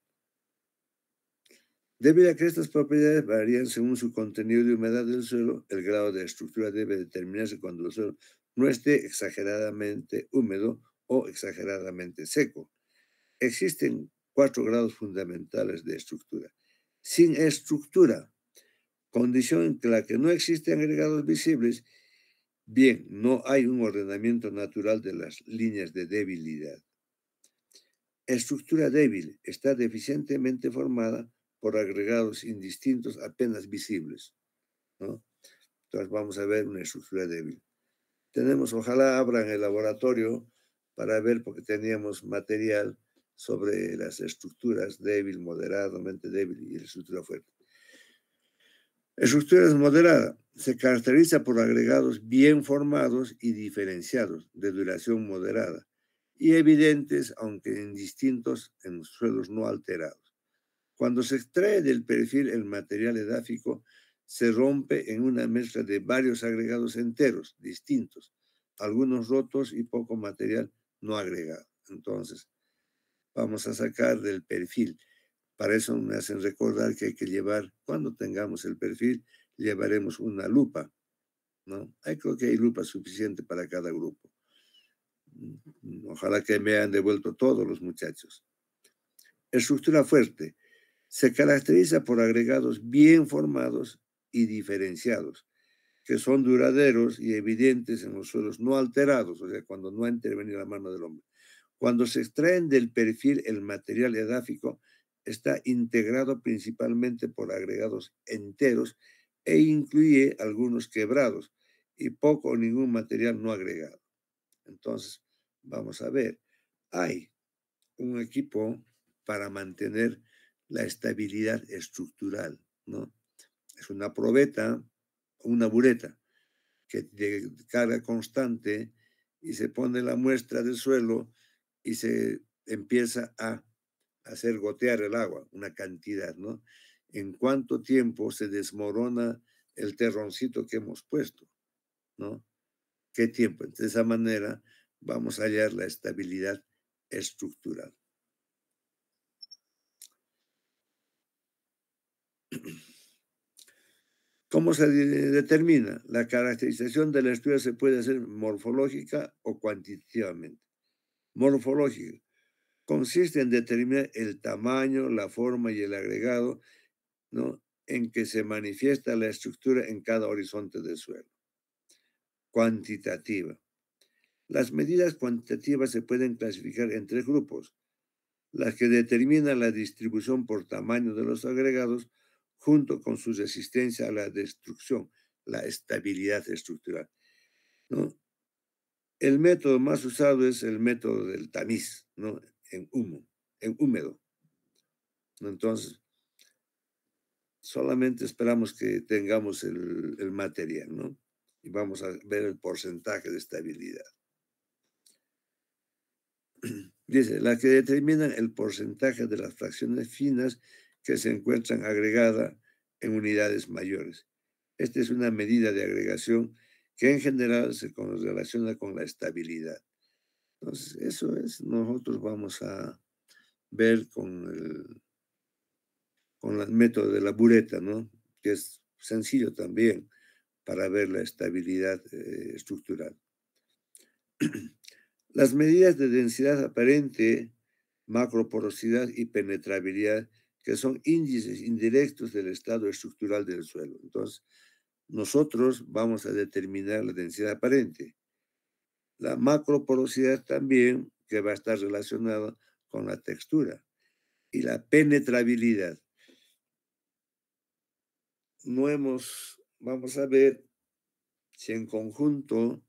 Debido a que estas propiedades varían según su contenido de humedad del suelo, el grado de estructura debe determinarse cuando el suelo no esté exageradamente húmedo o exageradamente seco. Existen 4 grados fundamentales de estructura. Sin estructura, condición en la que no existen agregados visibles, bien, no hay un ordenamiento natural de las líneas de debilidad. Estructura débil está deficientemente formada por agregados indistintos apenas visibles, ¿no? Entonces vamos a ver una estructura débil. Ojalá abran el laboratorio para ver, porque teníamos material sobre las estructuras débil, moderadamente débil y la estructura fuerte. Estructuras moderadas se caracteriza por agregados bien formados y diferenciados, de duración moderada, y evidentes, aunque indistintos, en suelos no alterados. Cuando se extrae del perfil el material edáfico, se rompe en una mezcla de varios agregados enteros, distintos, algunos rotos y poco material no agregado. Entonces, vamos a sacar del perfil. Para eso me hacen recordar que hay que llevar, cuando tengamos el perfil, llevaremos una lupa, ¿no? Creo que hay lupa suficiente para cada grupo. Ojalá que me hayan devuelto todos los muchachos. Estructura fuerte. Se caracteriza por agregados bien formados y diferenciados, que son duraderos y evidentes en los suelos no alterados, o sea, cuando no ha intervenido la mano del hombre. Cuando se extraen del perfil el material edáfico, está integrado principalmente por agregados enteros e incluye algunos quebrados y poco o ningún material no agregado. Entonces, vamos a ver, hay un equipo para mantener la estabilidad estructural, ¿no? Es una probeta, una bureta, que de carga constante y se pone la muestra del suelo y se empieza a hacer gotear el agua, una cantidad, ¿no? En cuánto tiempo se desmorona el terroncito que hemos puesto, ¿no? ¿Qué tiempo? De esa manera vamos a hallar la estabilidad estructural. ¿Cómo se determina? La caracterización de la estructura se puede hacer morfológica o cuantitativamente. Morfológica consiste en determinar el tamaño, la forma y el agregado, ¿no?, en que se manifiesta la estructura en cada horizonte del suelo. Cuantitativa. Las medidas cuantitativas se pueden clasificar en tres grupos: las que determinan la distribución por tamaño de los agregados junto con su resistencia a la destrucción, la estabilidad estructural, ¿no? El método más usado es el método del tamiz, ¿no?, en húmedo. Entonces, solamente esperamos que tengamos el material, ¿no? Y vamos a ver el porcentaje de estabilidad. Dice, la que determinan el porcentaje de las fracciones finas que se encuentran agregadas en unidades mayores. Esta es una medida de agregación que en general se relaciona con la estabilidad. Entonces, eso es, nosotros vamos a ver con el método de la bureta, ¿no?, que es sencillo también para ver la estabilidad estructural. Las medidas de densidad aparente, macroporosidad y penetrabilidad, que son índices indirectos del estado estructural del suelo. Entonces, nosotros vamos a determinar la densidad aparente. La macroporosidad también, que va a estar relacionada con la textura. Y la penetrabilidad. Vamos a ver si en conjunto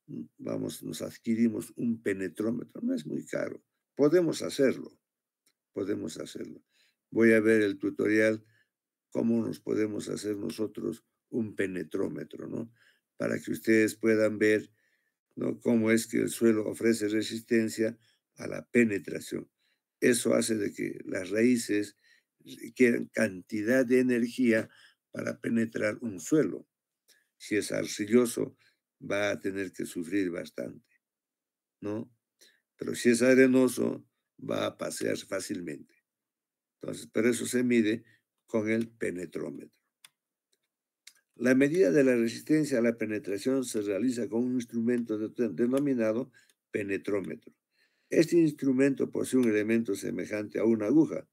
nos adquirimos un penetrómetro. No es muy caro. Podemos hacerlo. Voy a ver el tutorial, cómo nos podemos hacer nosotros un penetrómetro, ¿no?, para que ustedes puedan ver, ¿no?, cómo es que el suelo ofrece resistencia a la penetración. Eso hace de que las raíces requieran cantidad de energía para penetrar un suelo. Si es arcilloso, va a tener que sufrir bastante, ¿no? Pero si es arenoso, va a pasearse fácilmente. Entonces, pero eso se mide con el penetrómetro. La medida de la resistencia a la penetración se realiza con un instrumento denominado penetrómetro. Este instrumento posee un elemento semejante a una aguja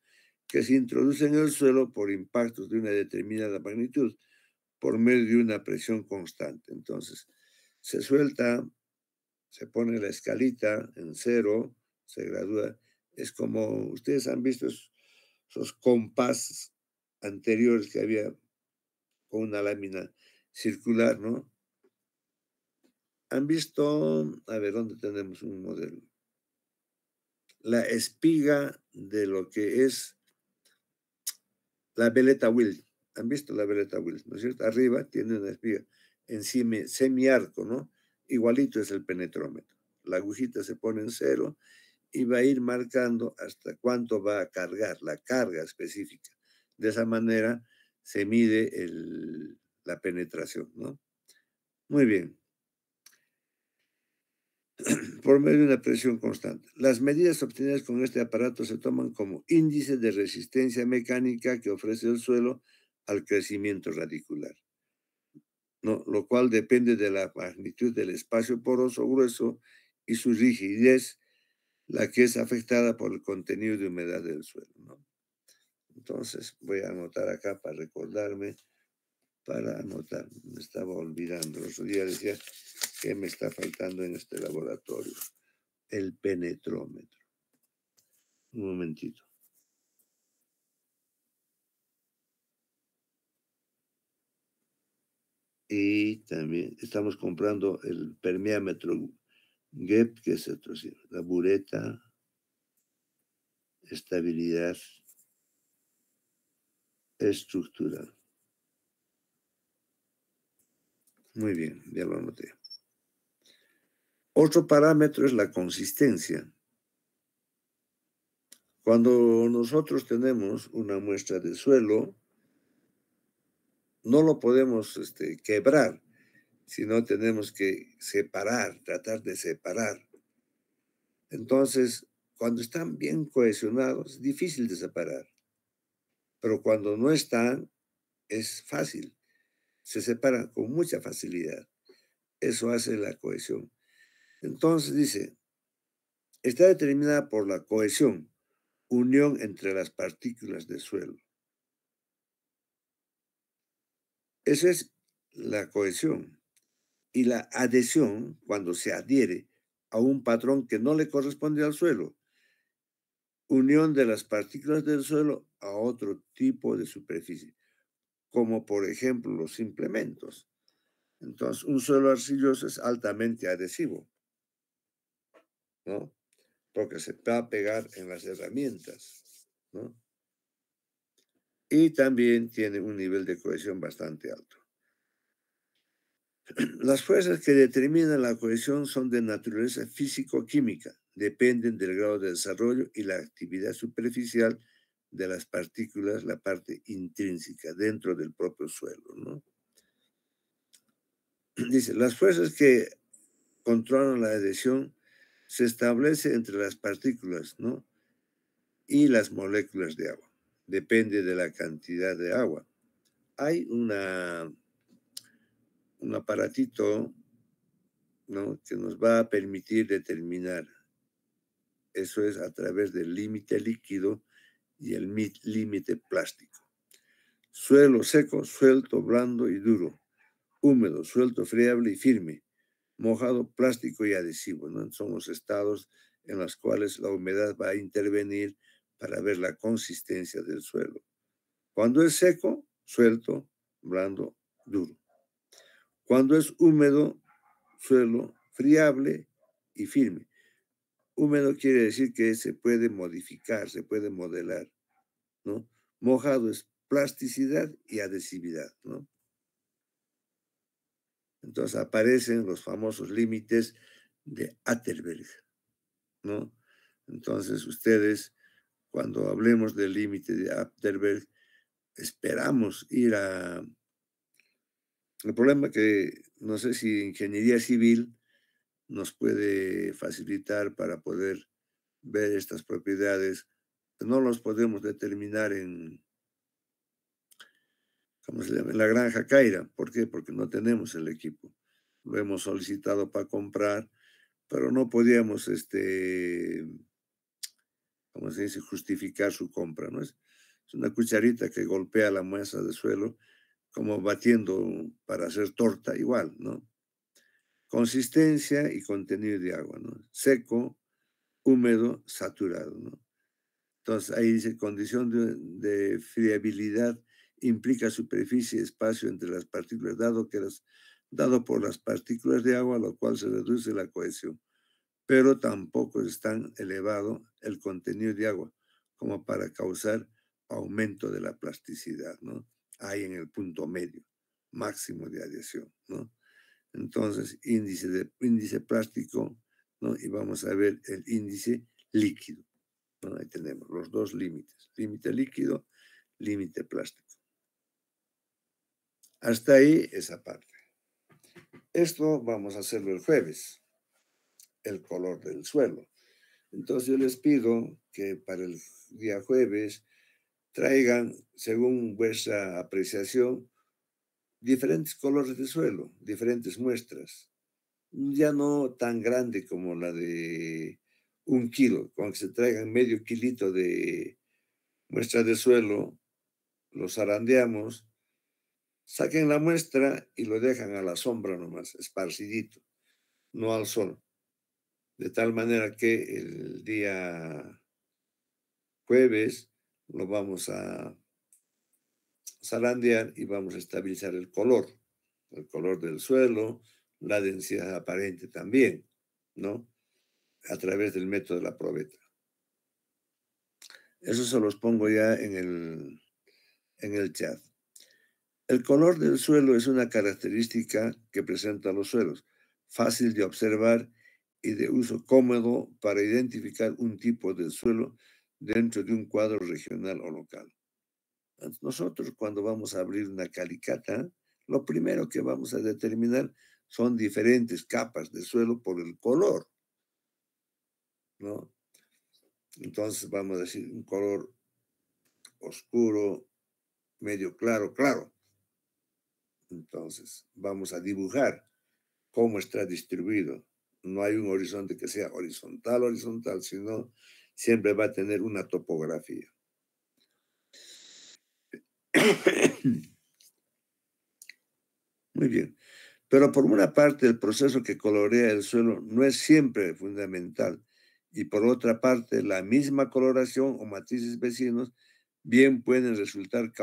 que se introduce en el suelo por impactos de una determinada magnitud por medio de una presión constante. Entonces, se suelta, se pone la escalita en 0, se gradúa. Es como, ustedes han visto esos compás anteriores que había con una lámina circular, ¿no? Han visto, a ver, ¿dónde tenemos un modelo? La espiga de lo que es la veleta Will. ¿Han visto la veleta Will? ¿No es cierto? Arriba tiene una espiga, encima semiarco, ¿no? Igualito es el penetrómetro. La agujita se pone en 0 y va a ir marcando hasta cuánto va a cargar, la carga específica. De esa manera se mide la penetración, ¿no? Muy bien. Por medio de una presión constante. Las medidas obtenidas con este aparato se toman como índice de resistencia mecánica que ofrece el suelo al crecimiento radicular, ¿no?, lo cual depende de la magnitud del espacio poroso grueso y su rigidez, la que es afectada por el contenido de humedad del suelo, ¿no? Entonces, voy a anotar acá para recordarme, me estaba olvidando. El otro día decía que me está faltando en este laboratorio. El penetrómetro. Un momentito. Y también estamos comprando el permeámetro GEP, que es otro, la bureta, estabilidad estructural. Muy bien, ya lo anoté. Otro parámetro es la consistencia. Cuando nosotros tenemos una muestra de suelo, no lo podemos quebrar, sino tenemos que separar, tratar de separar. Entonces, cuando están bien cohesionados, es difícil de separar. Pero cuando no están, es fácil. se separan con mucha facilidad. Eso hace la cohesión. Entonces dice, está determinada por la cohesión, unión entre las partículas del suelo. Esa es la cohesión. Y la adhesión, cuando se adhiere a un patrón que no le corresponde al suelo, unión de las partículas del suelo a otro tipo de superficie, como por ejemplo los implementos. Entonces, un suelo arcilloso es altamente adhesivo, ¿no? Porque se va a pegar en las herramientas, ¿no? Y también tiene un nivel de cohesión bastante alto. Las fuerzas que determinan la cohesión son de naturaleza físico-química, dependen del grado de desarrollo y la actividad superficial de las partículas, la parte intrínseca dentro del propio suelo, ¿no? Dice, las fuerzas que controlan la adhesión se establecen entre las partículas, ¿no? Y las moléculas de agua. Depende de la cantidad de agua. Hay un aparatito, ¿no?, que nos va a permitir determinar. Eso es a través del límite líquido y el límite plástico. Suelo seco, suelto, blando y duro. Húmedo, suelto, friable y firme. Mojado, plástico y adhesivo, ¿no? Son los estados en los cuales la humedad va a intervenir para ver la consistencia del suelo. Cuando es seco, suelto, blando, duro. Cuando es húmedo, suelo, friable y firme. Húmedo quiere decir que se puede modificar, se puede modelar, ¿no? Mojado es plasticidad y adhesividad, ¿no? Entonces aparecen los famosos límites de Atterberg, ¿no? Entonces ustedes, cuando hablemos del límite de Atterberg, esperamos ir a... El problema que no sé si ingeniería civil nos puede facilitar para poder ver estas propiedades. No los podemos determinar en, ¿cómo se llama?, en la granja Caira. ¿Por qué? Porque no tenemos el equipo. Lo hemos solicitado para comprar, pero no podíamos, ¿cómo se dice?, justificar su compra, ¿no? Es una cucharita que golpea la masa de suelo, como batiendo para hacer torta, igual, ¿no? Consistencia y contenido de agua, ¿no? Seco, húmedo, saturado, ¿no? Entonces, ahí dice, condición de friabilidad implica superficie y espacio entre las partículas, dado por las partículas de agua, lo cual se reduce la cohesión. Pero tampoco es tan elevado el contenido de agua como para causar aumento de la plasticidad, ¿no? Ahí en el punto medio, máximo de adhesión, ¿no? Entonces, índice plástico, ¿no? Y vamos a ver el índice líquido, ¿no? Ahí tenemos los dos límites, límite líquido, límite plástico. Hasta ahí esa parte. Esto vamos a hacerlo el jueves, el color del suelo. Entonces yo les pido que para el día jueves traigan, según vuestra apreciación, diferentes colores de suelo, diferentes muestras. Ya no tan grande como la de 1 kilo, con que se traigan medio kilito de muestra de suelo, lo zarandeamos, saquen la muestra y lo dejan a la sombra nomás, esparcidito, no al sol. De tal manera que el día jueves lo vamos a zarandear y vamos a estabilizar el color del suelo, la densidad aparente también, ¿no? A través del método de la probeta. Eso se los pongo ya en el chat. El color del suelo es una característica que presentan los suelos, fácil de observar y de uso cómodo para identificar un tipo de suelo dentro de un cuadro regional o local. Nosotros, cuando vamos a abrir una calicata, lo primero que vamos a determinar son diferentes capas de suelo por el color, ¿no? Entonces vamos a decir un color oscuro, medio claro, claro. Entonces, vamos a dibujar cómo está distribuido. No hay un horizonte que sea horizontal, sino siempre va a tener una topografía. Muy bien. Pero por una parte, el proceso que colorea el suelo no es siempre fundamental. Y por otra parte, la misma coloración o matices vecinos bien pueden resultar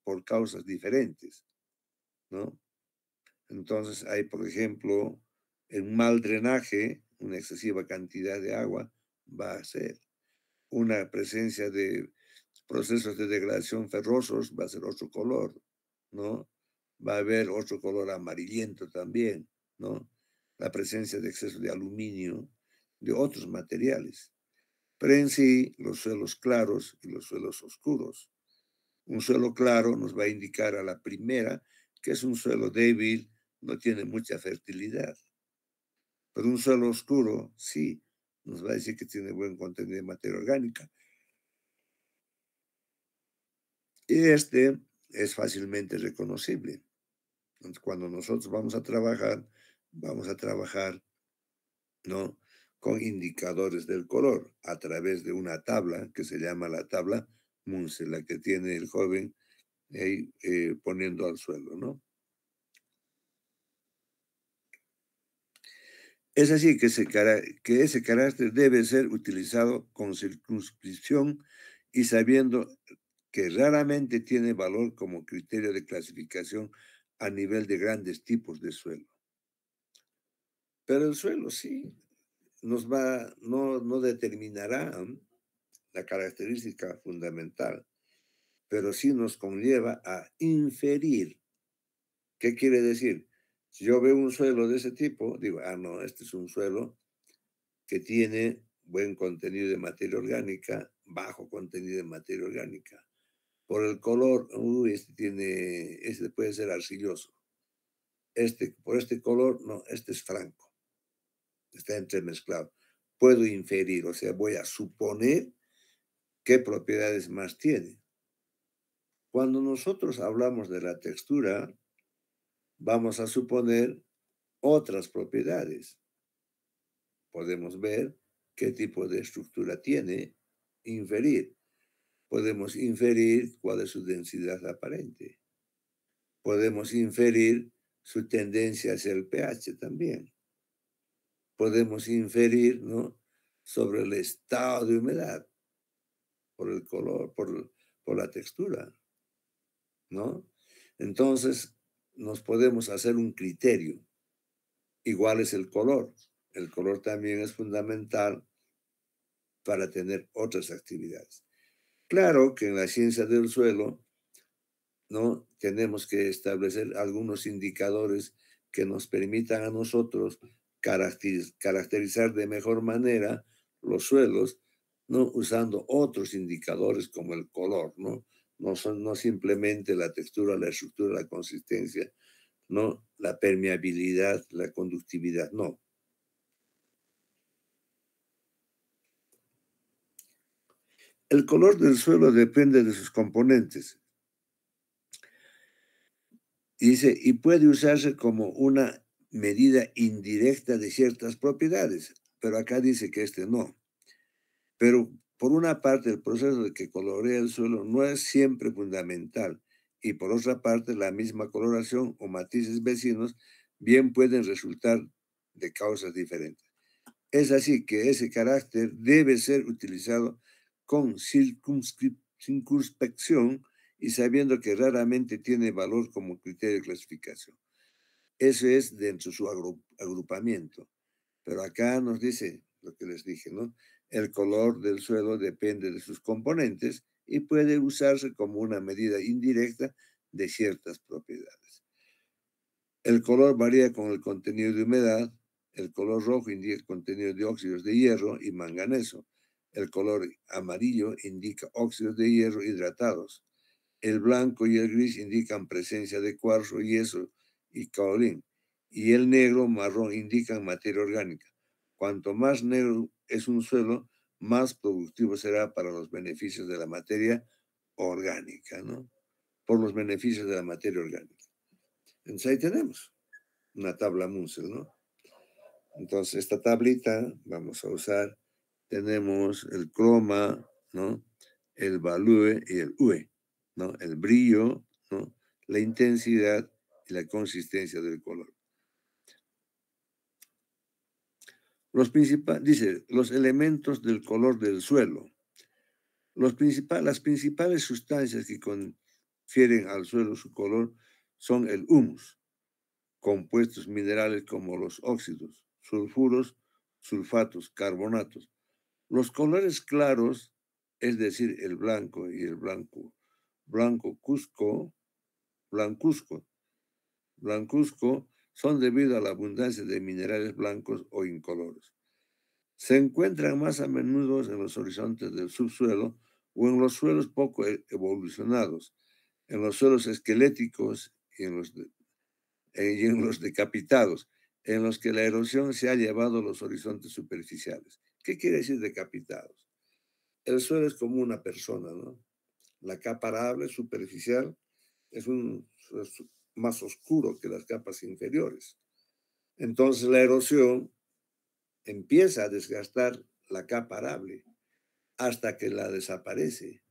por causas diferentes, ¿no? Entonces hay, por ejemplo, un mal drenaje, una excesiva cantidad de agua va a ser. Una presencia de procesos de degradación ferrosos va a ser otro color, ¿no? Va a haber otro color amarillento también, ¿no? La presencia de exceso de aluminio, de otros materiales. Pero en sí, los suelos claros y los suelos oscuros. Un suelo claro nos va a indicar a la primera que es un suelo débil, no tiene mucha fertilidad. Pero un suelo oscuro, sí, nos va a decir que tiene buen contenido de materia orgánica. Y este es fácilmente reconocible. Entonces, cuando nosotros vamos a trabajar, ¿no? Con indicadores del color a través de una tabla que se llama la tabla Munce, la que tiene el joven ahí poniendo al suelo, ¿no? Es así que ese carácter debe ser utilizado con circunscripción y sabiendo que raramente tiene valor como criterio de clasificación a nivel de grandes tipos de suelo. Pero el suelo sí no determinará la característica fundamental, pero sí nos conlleva a inferir. ¿Qué quiere decir? Si yo veo un suelo de ese tipo, digo, no, este es un suelo que tiene buen contenido de materia orgánica, bajo contenido de materia orgánica. Por el color, este puede ser arcilloso. Por este color, no, este es franco. Está entremezclado. Puedo inferir, o sea, voy a suponer qué propiedades más tiene. Cuando nosotros hablamos de la textura, vamos a suponer otras propiedades. Podemos ver qué tipo de estructura tiene, inferir. Podemos inferir cuál es su densidad aparente. Podemos inferir su tendencia hacia el pH también. Podemos inferir, ¿no?, sobre el estado de humedad, por el color, por la textura, ¿no? Entonces, nos podemos hacer un criterio. Igual es el color. El color también es fundamental para tener otras actividades. Claro que en la ciencia del suelo, ¿no?, tenemos que establecer algunos indicadores que nos permitan a nosotros caracterizar de mejor manera los suelos, ¿no?, usando otros indicadores como el color, ¿no? No simplemente la textura, la estructura, la consistencia, no la permeabilidad, la conductividad, no. El color del suelo depende de sus componentes. Dice, y puede usarse como una medida indirecta de ciertas propiedades, pero acá dice que no. Pero por una parte, el proceso de que colorea el suelo no es siempre fundamental, y por otra parte, la misma coloración o matices vecinos bien pueden resultar de causas diferentes. Es así que ese carácter debe ser utilizado con circunspección y sabiendo que raramente tiene valor como criterio de clasificación. Eso es dentro de su agrupamiento. Pero acá nos dice lo que les dije, ¿no? El color del suelo depende de sus componentes y puede usarse como una medida indirecta de ciertas propiedades. El color varía con el contenido de humedad. El color rojo indica el contenido de óxidos de hierro y manganeso. El color amarillo indica óxidos de hierro hidratados. El blanco y el gris indican presencia de cuarzo, yeso y caolín. Y el negro, marrón indican materia orgánica. Cuanto más negro es un suelo, más productivo será para los beneficios de la materia orgánica, ¿no? Por los beneficios de la materia orgánica. Entonces ahí tenemos una tabla Munsell, ¿no? Entonces esta tablita vamos a usar, tenemos el croma, ¿no? El value y el UE, ¿no? El brillo, ¿no? La intensidad y la consistencia del color. Dice, los elementos del color del suelo. Las principales sustancias que confieren al suelo su color son el humus, compuestos minerales como los óxidos, sulfuros, sulfatos, carbonatos. Los colores claros, es decir, el blanco y el blancuzco, son debido a la abundancia de minerales blancos o incoloros. Se encuentran más a menudo en los horizontes del subsuelo o en los suelos poco evolucionados, en los suelos esqueléticos y en los decapitados, en los que la erosión se ha llevado a los horizontes superficiales. ¿Qué quiere decir decapitados? El suelo es como una persona, ¿no? La capa arable superficial es más oscuro que las capas inferiores. Entonces la erosión empieza a desgastar la capa arable hasta que la desaparece.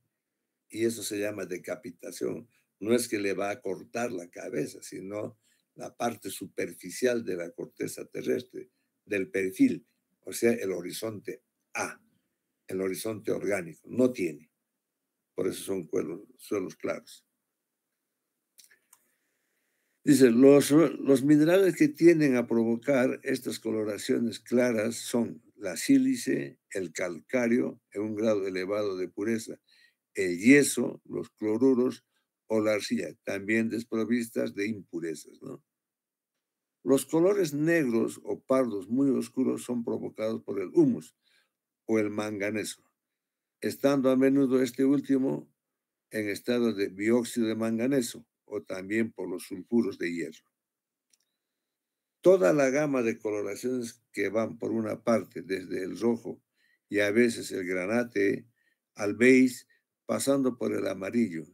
Y eso se llama decapitación. No es que le va a cortar la cabeza, sino la parte superficial de la corteza terrestre, del perfil, o sea, el horizonte A, el horizonte orgánico. No tiene. Por eso son suelos claros. Dice, los minerales que tienden a provocar estas coloraciones claras son la sílice, el calcáreo en un grado elevado de pureza, el yeso, los cloruros o la arcilla, también desprovistas de impurezas, ¿no? Los colores negros o pardos muy oscuros son provocados por el humus o el manganeso, estando a menudo este último en estado de dióxido de manganeso o también por los sulfuros de hierro. Toda la gama de coloraciones que van por una parte desde el rojo y a veces el granate al beige, pasando por el amarillo,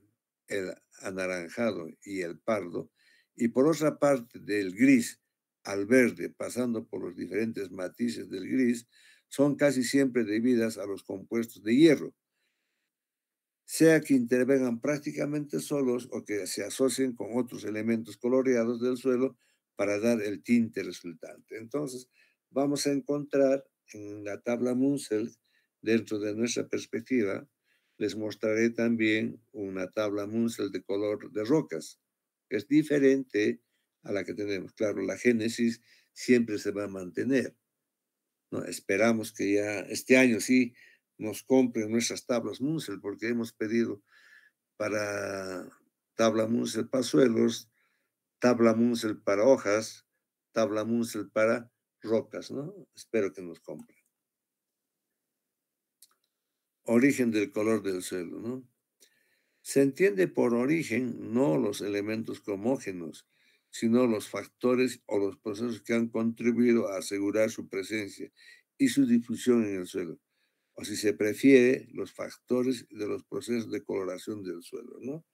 el anaranjado y el pardo, y por otra parte del gris al verde, pasando por los diferentes matices del gris, son casi siempre debidas a los compuestos de hierro, sea que intervengan prácticamente solos o que se asocien con otros elementos coloreados del suelo para dar el tinte resultante. Entonces, vamos a encontrar en la tabla Munsell, dentro de nuestra perspectiva, les mostraré también una tabla Munsell de color de rocas, que es diferente a la que tenemos. Claro, la génesis siempre se va a mantener, ¿no? Esperamos que ya este año sí nos compren nuestras tablas Munsell, porque hemos pedido para tabla Munsell para suelos, tabla Munsell para hojas, tabla Munsell para rocas, ¿no? Espero que nos compren. Origen del color del suelo, ¿no? Se entiende por origen no los elementos cromógenos, sino los factores o los procesos que han contribuido a asegurar su presencia y su difusión en el suelo, o si se prefiere, los factores de los procesos de coloración del suelo, ¿no?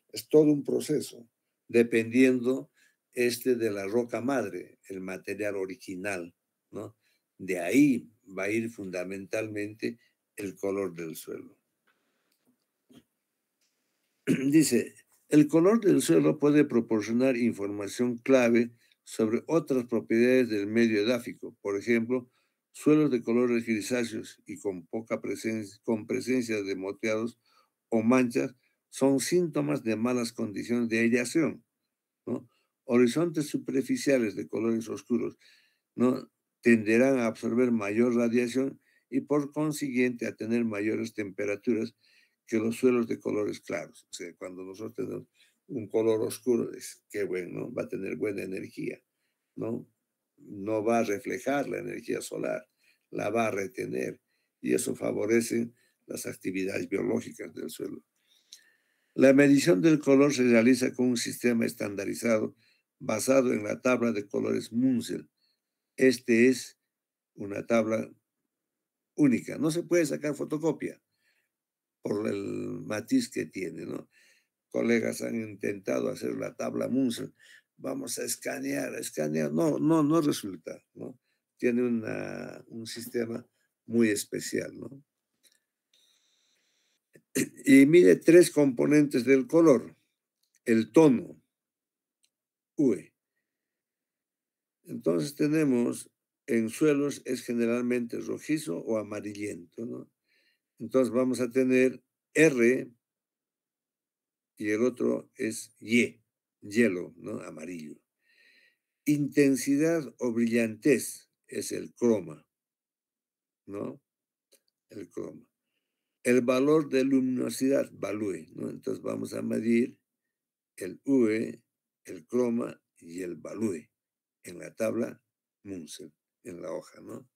Es todo un proceso, dependiendo de la roca madre, el material original, ¿no? De ahí va a ir fundamentalmente el color del suelo. Dice, el color del suelo puede proporcionar información clave sobre otras propiedades del medio edáfico, por ejemplo, suelos de colores grisáceos y con presencia de moteados o manchas son síntomas de malas condiciones de aireación, ¿no? Horizontes superficiales de colores oscuros, ¿no? Tenderán a absorber mayor radiación y por consiguiente a tener mayores temperaturas que los suelos de colores claros. O sea, cuando nosotros tenemos un color oscuro, es que bueno, ¿no? Va a tener buena energía, ¿no? No va a reflejar la energía solar, la va a retener y eso favorece las actividades biológicas del suelo. La medición del color se realiza con un sistema estandarizado basado en la tabla de colores Munsell. Este es una tabla única, no se puede sacar fotocopia por el matiz que tiene, ¿no? Colegas han intentado hacer la tabla Munsell vamos a escanear, no resulta, ¿no? Tiene un sistema muy especial, ¿no? Y mide 3 componentes del color. El tono, UE. Entonces tenemos en suelos es generalmente rojizo o amarillento, ¿no? Entonces vamos a tener R y el otro es Y, hielo, ¿no? Amarillo. Intensidad o brillantez es el croma, ¿no? El croma. El valor de luminosidad, value, ¿no? Entonces vamos a medir el UE, el croma y el value en la tabla Munsell, en la hoja, ¿no?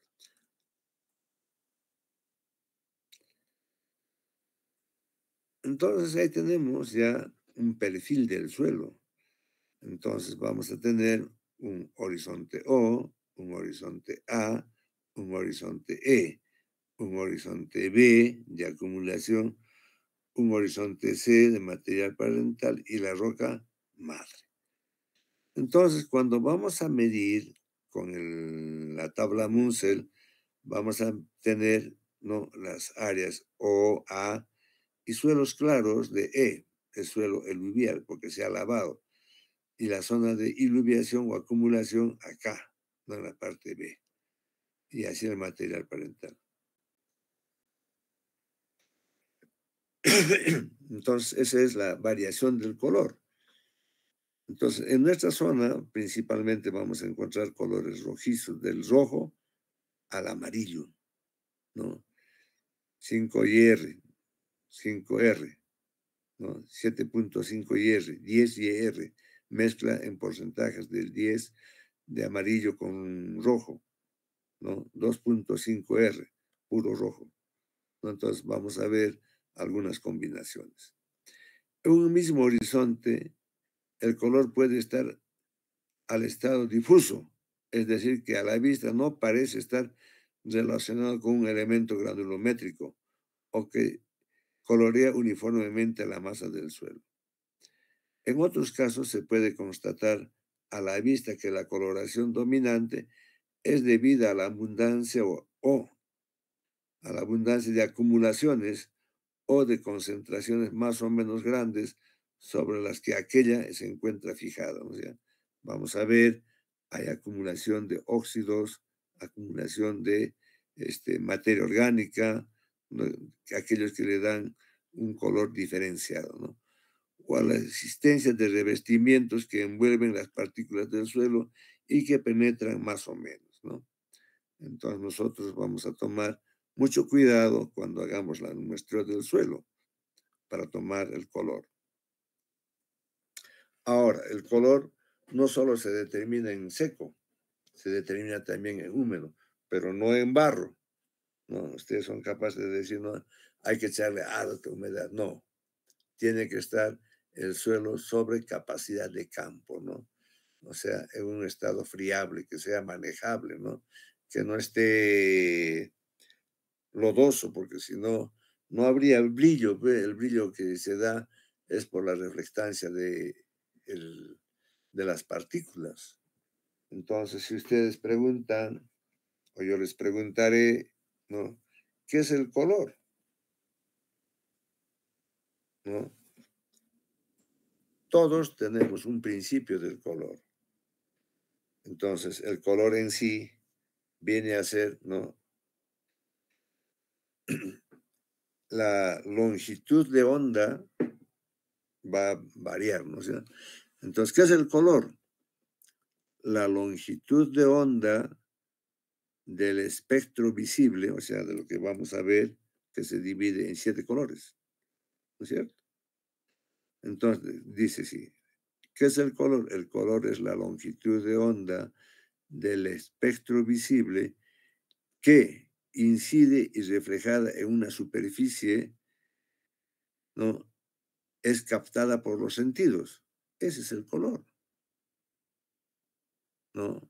Entonces ahí tenemos ya un perfil del suelo. Entonces vamos a tener un horizonte O, un horizonte A, un horizonte E, un horizonte B de acumulación, un horizonte C de material parental y la roca madre. Entonces, cuando vamos a medir con la tabla Munsell, vamos a tener, ¿no?, las áreas O, A y suelos claros de E, el suelo eluvial, porque se ha lavado, y la zona de iluviación o acumulación acá, ¿no?, en la parte B, y así el material parental. Entonces, esa es la variación del color. Entonces, en nuestra zona principalmente vamos a encontrar colores rojizos, del rojo al amarillo, ¿no? 5IR, 5R, ¿no? 7.5IR, 10IR, mezcla en porcentajes del 10 de amarillo con rojo, ¿no? 2.5R, puro rojo, ¿no? Entonces vamos a ver algunas combinaciones. En un mismo horizonte, el color puede estar al estado difuso, es decir, que a la vista no parece estar relacionado con un elemento granulométrico o que colorea uniformemente la masa del suelo. En otros casos se puede constatar a la vista que la coloración dominante es debida a la abundancia o a la abundancia de acumulaciones o de concentraciones más o menos grandes sobre las que aquella se encuentra fijada. O sea, vamos a ver, hay acumulación de óxidos, acumulación de materia orgánica, ¿no?, aquellos que le dan un color diferenciado, ¿no? O a la existencia de revestimientos que envuelven las partículas del suelo y que penetran más o menos, ¿no? Entonces nosotros vamos a tomar mucho cuidado cuando hagamos la muestreo del suelo para tomar el color. Ahora, el color no solo se determina en seco, se determina también en húmedo, pero no en barro, ¿no? Ustedes son capaces de decir, no, hay que echarle alta humedad. No, tiene que estar el suelo sobre capacidad de campo, ¿no? O sea, en un estado friable, que sea manejable, ¿no? Que no esté lodoso, porque si no, no habría el brillo. El brillo que se da es por la reflectancia de las partículas. Entonces, si ustedes preguntan, o yo les preguntaré, ¿no?, ¿qué es el color? ¿No? Todos tenemos un principio del color. Entonces, el color en sí viene a ser, ¿no?, la longitud de onda va a variar, ¿no? O sea, entonces, ¿qué es el color? La longitud de onda del espectro visible, o sea, de lo que vamos a ver, que se divide en 7 colores, ¿no es cierto? Entonces, dice sí, ¿qué es el color? El color es la longitud de onda del espectro visible que incide y reflejada en una superficie, ¿no?, es captada por los sentidos. Ese es el color, ¿no?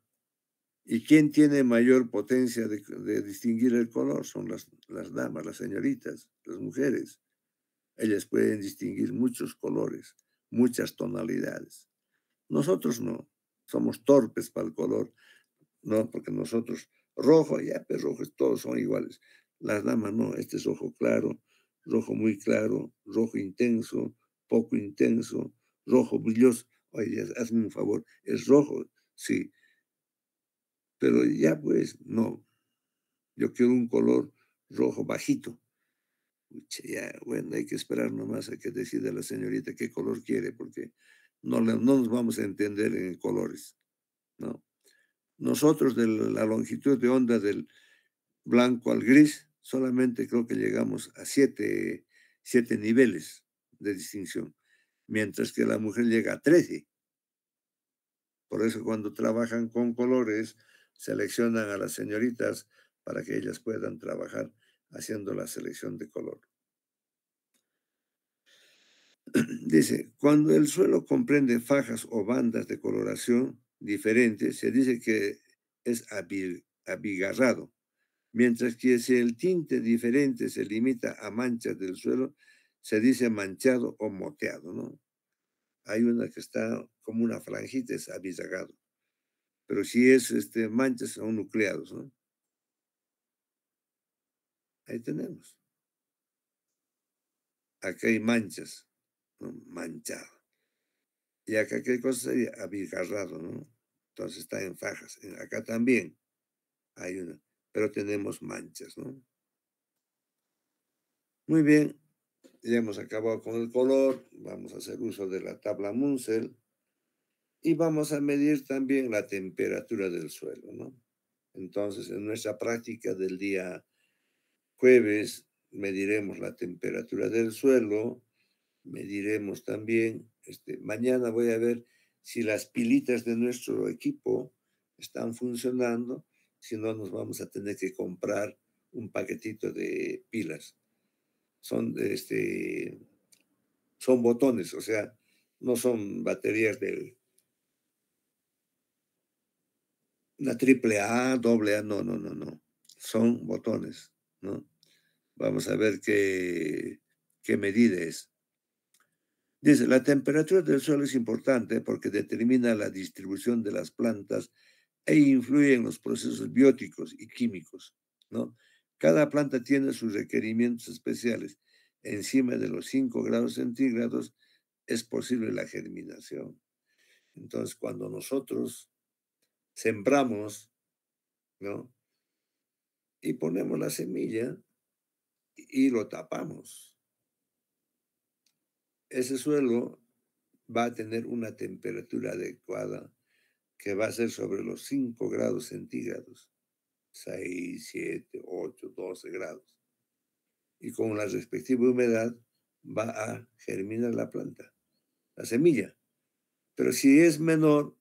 ¿Y quién tiene mayor potencia de distinguir el color? Son las damas, las señoritas, las mujeres. Ellas pueden distinguir muchos colores, muchas tonalidades. Nosotros no, somos torpes para el color, ¿no? Porque nosotros, rojo, ya, pues rojos todos son iguales. Las damas no, este es rojo claro, rojo muy claro, rojo intenso, poco intenso, rojo brilloso. Oye, hazme un favor, es rojo, sí, pero ya pues no, yo quiero un color rojo bajito. Pucha, ya, bueno, hay que esperar nomás a que decida la señorita qué color quiere, porque no nos vamos a entender en colores, ¿no? Nosotros de la longitud de onda del blanco al gris, solamente creo que llegamos a siete niveles de distinción, mientras que la mujer llega a 13. Por eso cuando trabajan con colores, seleccionan a las señoritas para que ellas puedan trabajar haciendo la selección de color. Dice, cuando el suelo comprende fajas o bandas de coloración diferentes, se dice que es abigarrado, mientras que si el tinte diferente se limita a manchas del suelo, se dice manchado o moteado, ¿no? Hay una que está como una franjita, es abigarrado, pero si es manchas son nucleados, ¿no? Ahí tenemos. Acá hay manchas, ¿no? Manchado. Y acá, ¿qué cosa sería? Abigarrado, ¿no? Entonces está en fajas. Acá también hay una, pero tenemos manchas, ¿no? Muy bien, ya hemos acabado con el color. Vamos a hacer uso de la tabla Munsell y vamos a medir también la temperatura del suelo, ¿no? Entonces, en nuestra práctica del día jueves, mediremos la temperatura del suelo, mediremos también, mañana voy a ver si las pilitas de nuestro equipo están funcionando, si no nos vamos a tener que comprar un paquetito de pilas. Son botones, o sea, no son baterías de una triple A, doble A, no, no, no, no. Son botones, ¿no? Vamos a ver qué medida es. Dice, la temperatura del suelo es importante porque determina la distribución de las plantas e influye en los procesos bióticos y químicos, ¿no? Cada planta tiene sus requerimientos especiales. Encima de los 5 grados centígrados es posible la germinación. Entonces, cuando nosotros sembramos, ¿no? Y ponemos la semilla y lo tapamos, ese suelo va a tener una temperatura adecuada que va a ser sobre los 5 grados centígrados, 6, 7, 8, 12 grados. Y con la respectiva humedad va a germinar la planta, la semilla. Pero si es menor,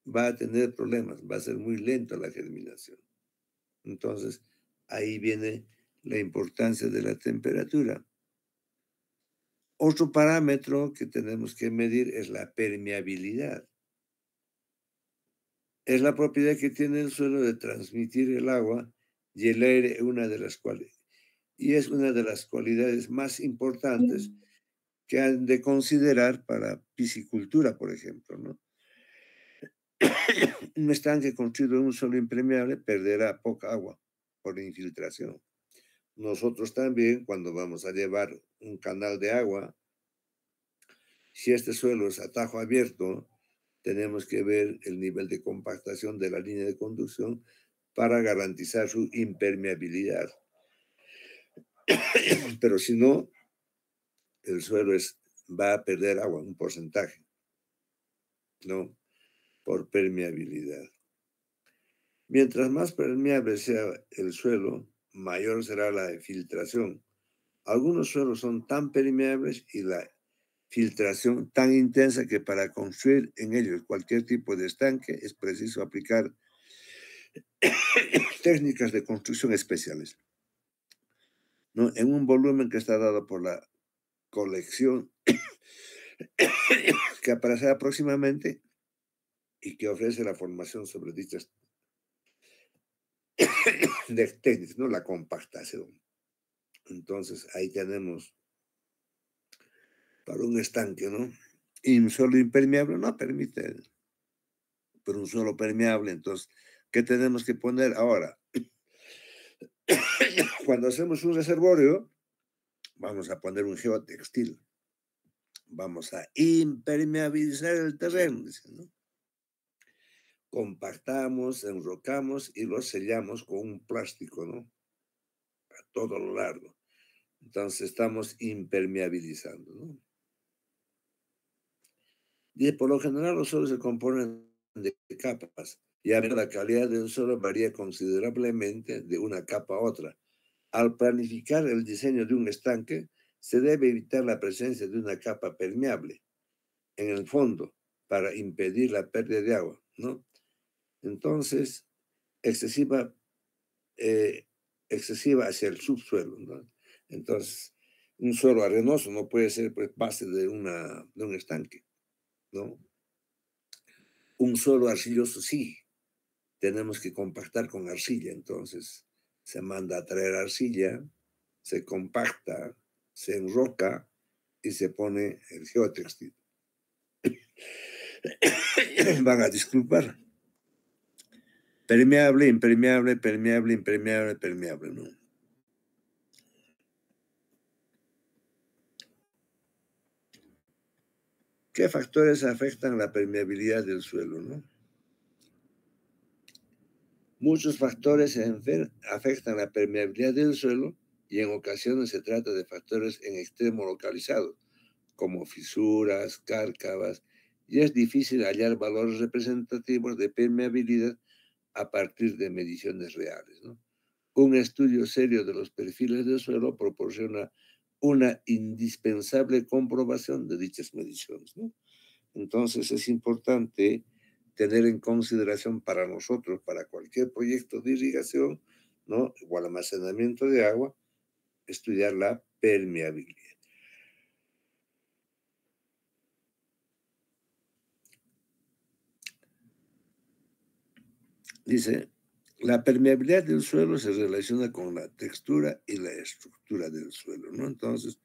va a tener problemas, va a ser muy lenta la germinación. Entonces, ahí viene la importancia de la temperatura. Otro parámetro que tenemos que medir es la permeabilidad. Es la propiedad que tiene el suelo de transmitir el agua y el aire, y es una de las cualidades más importantes que han de considerar para piscicultura, por ejemplo, ¿no? Un estanque construido en un suelo impermeable perderá poca agua por infiltración. Nosotros también, cuando vamos a llevar un canal de agua, si este suelo es a tajo abierto, tenemos que ver el nivel de compactación de la línea de conducción para garantizar su impermeabilidad. Pero si no, el suelo va a perder agua, un porcentaje, ¿no? Por permeabilidad. Mientras más permeable sea el suelo, mayor será la filtración. Algunos suelos son tan permeables y la filtración tan intensa que para construir en ellos cualquier tipo de estanque es preciso aplicar técnicas de construcción especiales, ¿no? En un volumen que está dado por la colección que aparecerá próximamente y que ofrece la formación sobre dichas técnicas, ¿no? La compactación. Entonces, ahí tenemos para un estanque, ¿no? Y un suelo impermeable no permite, pero un suelo permeable, entonces, ¿qué tenemos que poner ahora? Cuando hacemos un reservorio, vamos a poner un geotextil. Vamos a impermeabilizar el terreno, dice, ¿no? Compactamos, enrocamos y lo sellamos con un plástico, ¿no? A todo lo largo. Entonces estamos impermeabilizando, ¿no? Y por lo general los suelos se componen de capas. Ya la calidad del suelo varía considerablemente de una capa a otra. Al planificar el diseño de un estanque, se debe evitar la presencia de una capa permeable en el fondo para impedir la pérdida de agua, ¿no? Entonces, excesiva, eh, excesiva hacia el subsuelo, ¿no? Entonces, un suelo arenoso no puede ser pues, base de un estanque, ¿no? Un suelo arcilloso sí, tenemos que compactar con arcilla, entonces se manda a traer arcilla, se compacta, se enroca y se pone el geotextil. Van a disculpar. Permeable, impermeable, permeable, impermeable, permeable, ¿no? ¿Qué factores afectan la permeabilidad del suelo, no? Muchos factores afectan la permeabilidad del suelo y en ocasiones se trata de factores en extremo localizados, como fisuras, cárcavas, y es difícil hallar valores representativos de permeabilidad a partir de mediciones reales, ¿no? Un estudio serio de los perfiles del suelo proporciona una indispensable comprobación de dichas mediciones, ¿no? Entonces es importante tener en consideración para nosotros, para cualquier proyecto de irrigación, ¿no? O almacenamiento de agua, estudiar la permeabilidad. Dice, la permeabilidad del suelo se relaciona con la textura y la estructura del suelo, ¿no? Entonces,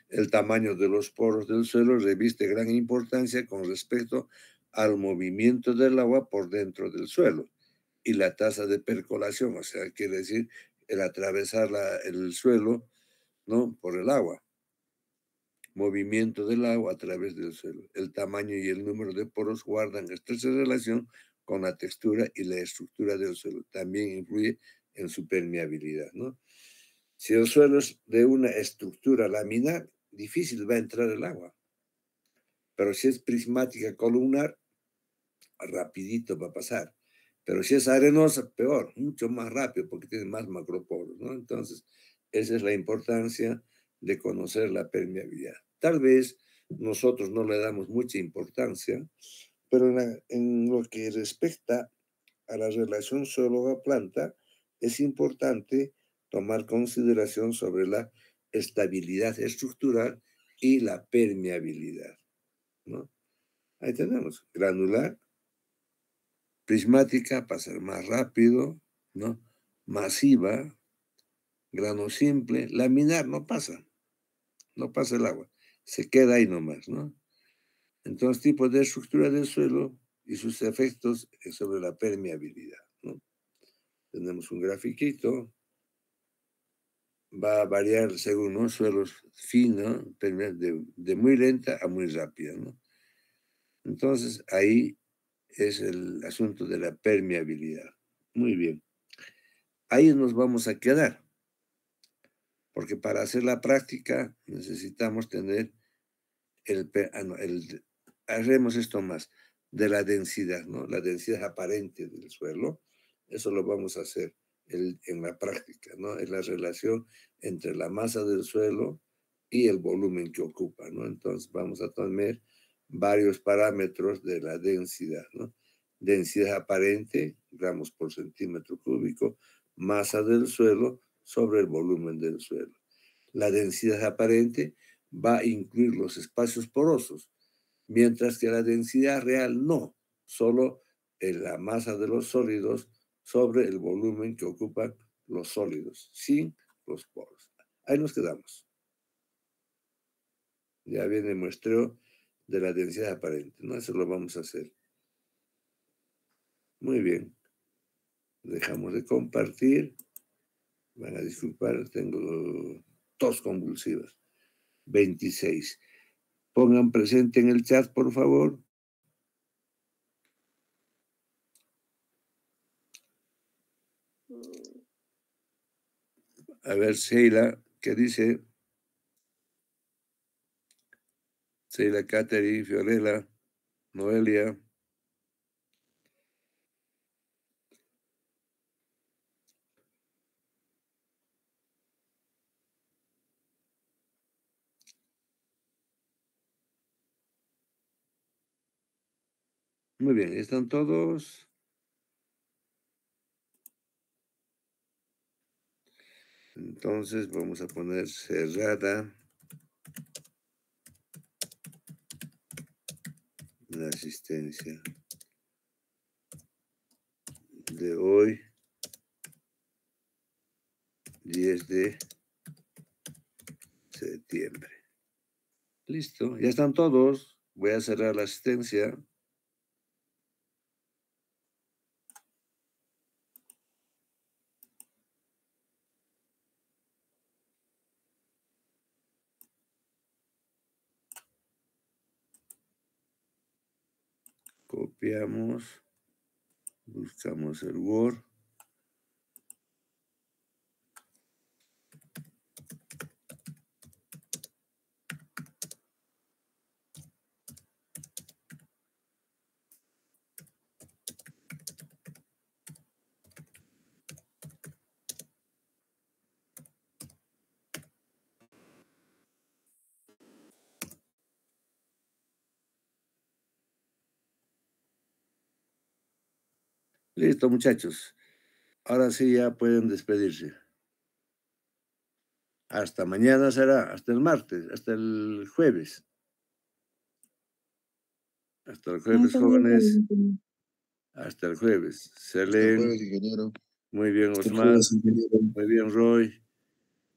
el tamaño de los poros del suelo reviste gran importancia con respecto al movimiento del agua por dentro del suelo y la tasa de percolación, o sea, quiere decir el atravesar el suelo, ¿no? Por el agua, movimiento del agua a través del suelo. El tamaño y el número de poros guardan estrecha relación con la textura y la estructura del suelo. También influye en su permeabilidad, ¿no? Si el suelo es de una estructura laminar, difícil va a entrar el agua. Pero si es prismática columnar, rapidito va a pasar. Pero si es arenosa, peor, mucho más rápido porque tiene más macroporos, ¿no? Entonces, esa es la importancia de conocer la permeabilidad. Tal vez nosotros no le damos mucha importancia, pero en lo que respecta a la relación suelo-planta, es importante tomar consideración sobre la estabilidad estructural y la permeabilidad, ¿no? Ahí tenemos granular, prismática, pasar más rápido, ¿no? Masiva, grano simple, laminar, no pasa el agua, se queda ahí nomás, ¿no? Entonces, tipo de estructura del suelo y sus efectos sobre la permeabilidad, ¿no? Tenemos un grafiquito, va a variar según los suelos finos, de muy lenta a muy rápida, ¿no? Entonces, ahí es el asunto de la permeabilidad. Muy bien. Ahí nos vamos a quedar, porque para hacer la práctica necesitamos tener haremos esto más, de la densidad, ¿no? La densidad aparente del suelo, eso lo vamos a hacer en la práctica, ¿no? Es la relación entre la masa del suelo y el volumen que ocupa, ¿no? Entonces vamos a tener varios parámetros de la densidad, ¿no? Densidad aparente, gramos por centímetro cúbico, masa del suelo sobre el volumen del suelo. La densidad aparente va a incluir los espacios porosos, mientras que la densidad real no, solo en la masa de los sólidos sobre el volumen que ocupan los sólidos, sin los poros. Ahí nos quedamos. Ya viene muestreo de la densidad aparente, ¿no? Eso lo vamos a hacer. Muy bien. Dejamos de compartir. Van a disculpar, tengo tos convulsivas. 26. Pongan presente en el chat, por favor. A ver, Sheila, ¿qué dice? Sheila, Catherine, Fiorella, Noelia. Muy bien, ¿están todos? Entonces vamos a poner cerrada la asistencia de hoy, 10 de septiembre. Listo, ya están todos. Voy a cerrar la asistencia. Copiamos, buscamos el Word. Listo, muchachos. Ahora sí ya pueden despedirse. Hasta mañana será, hasta el martes, hasta el jueves. Hasta el jueves, jóvenes. Hasta el jueves. Hasta el jueves, Selene. ingeniero. Muy bien, Hasta el Osman. jueves, ingeniero. Muy bien, Roy.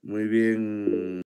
Muy bien.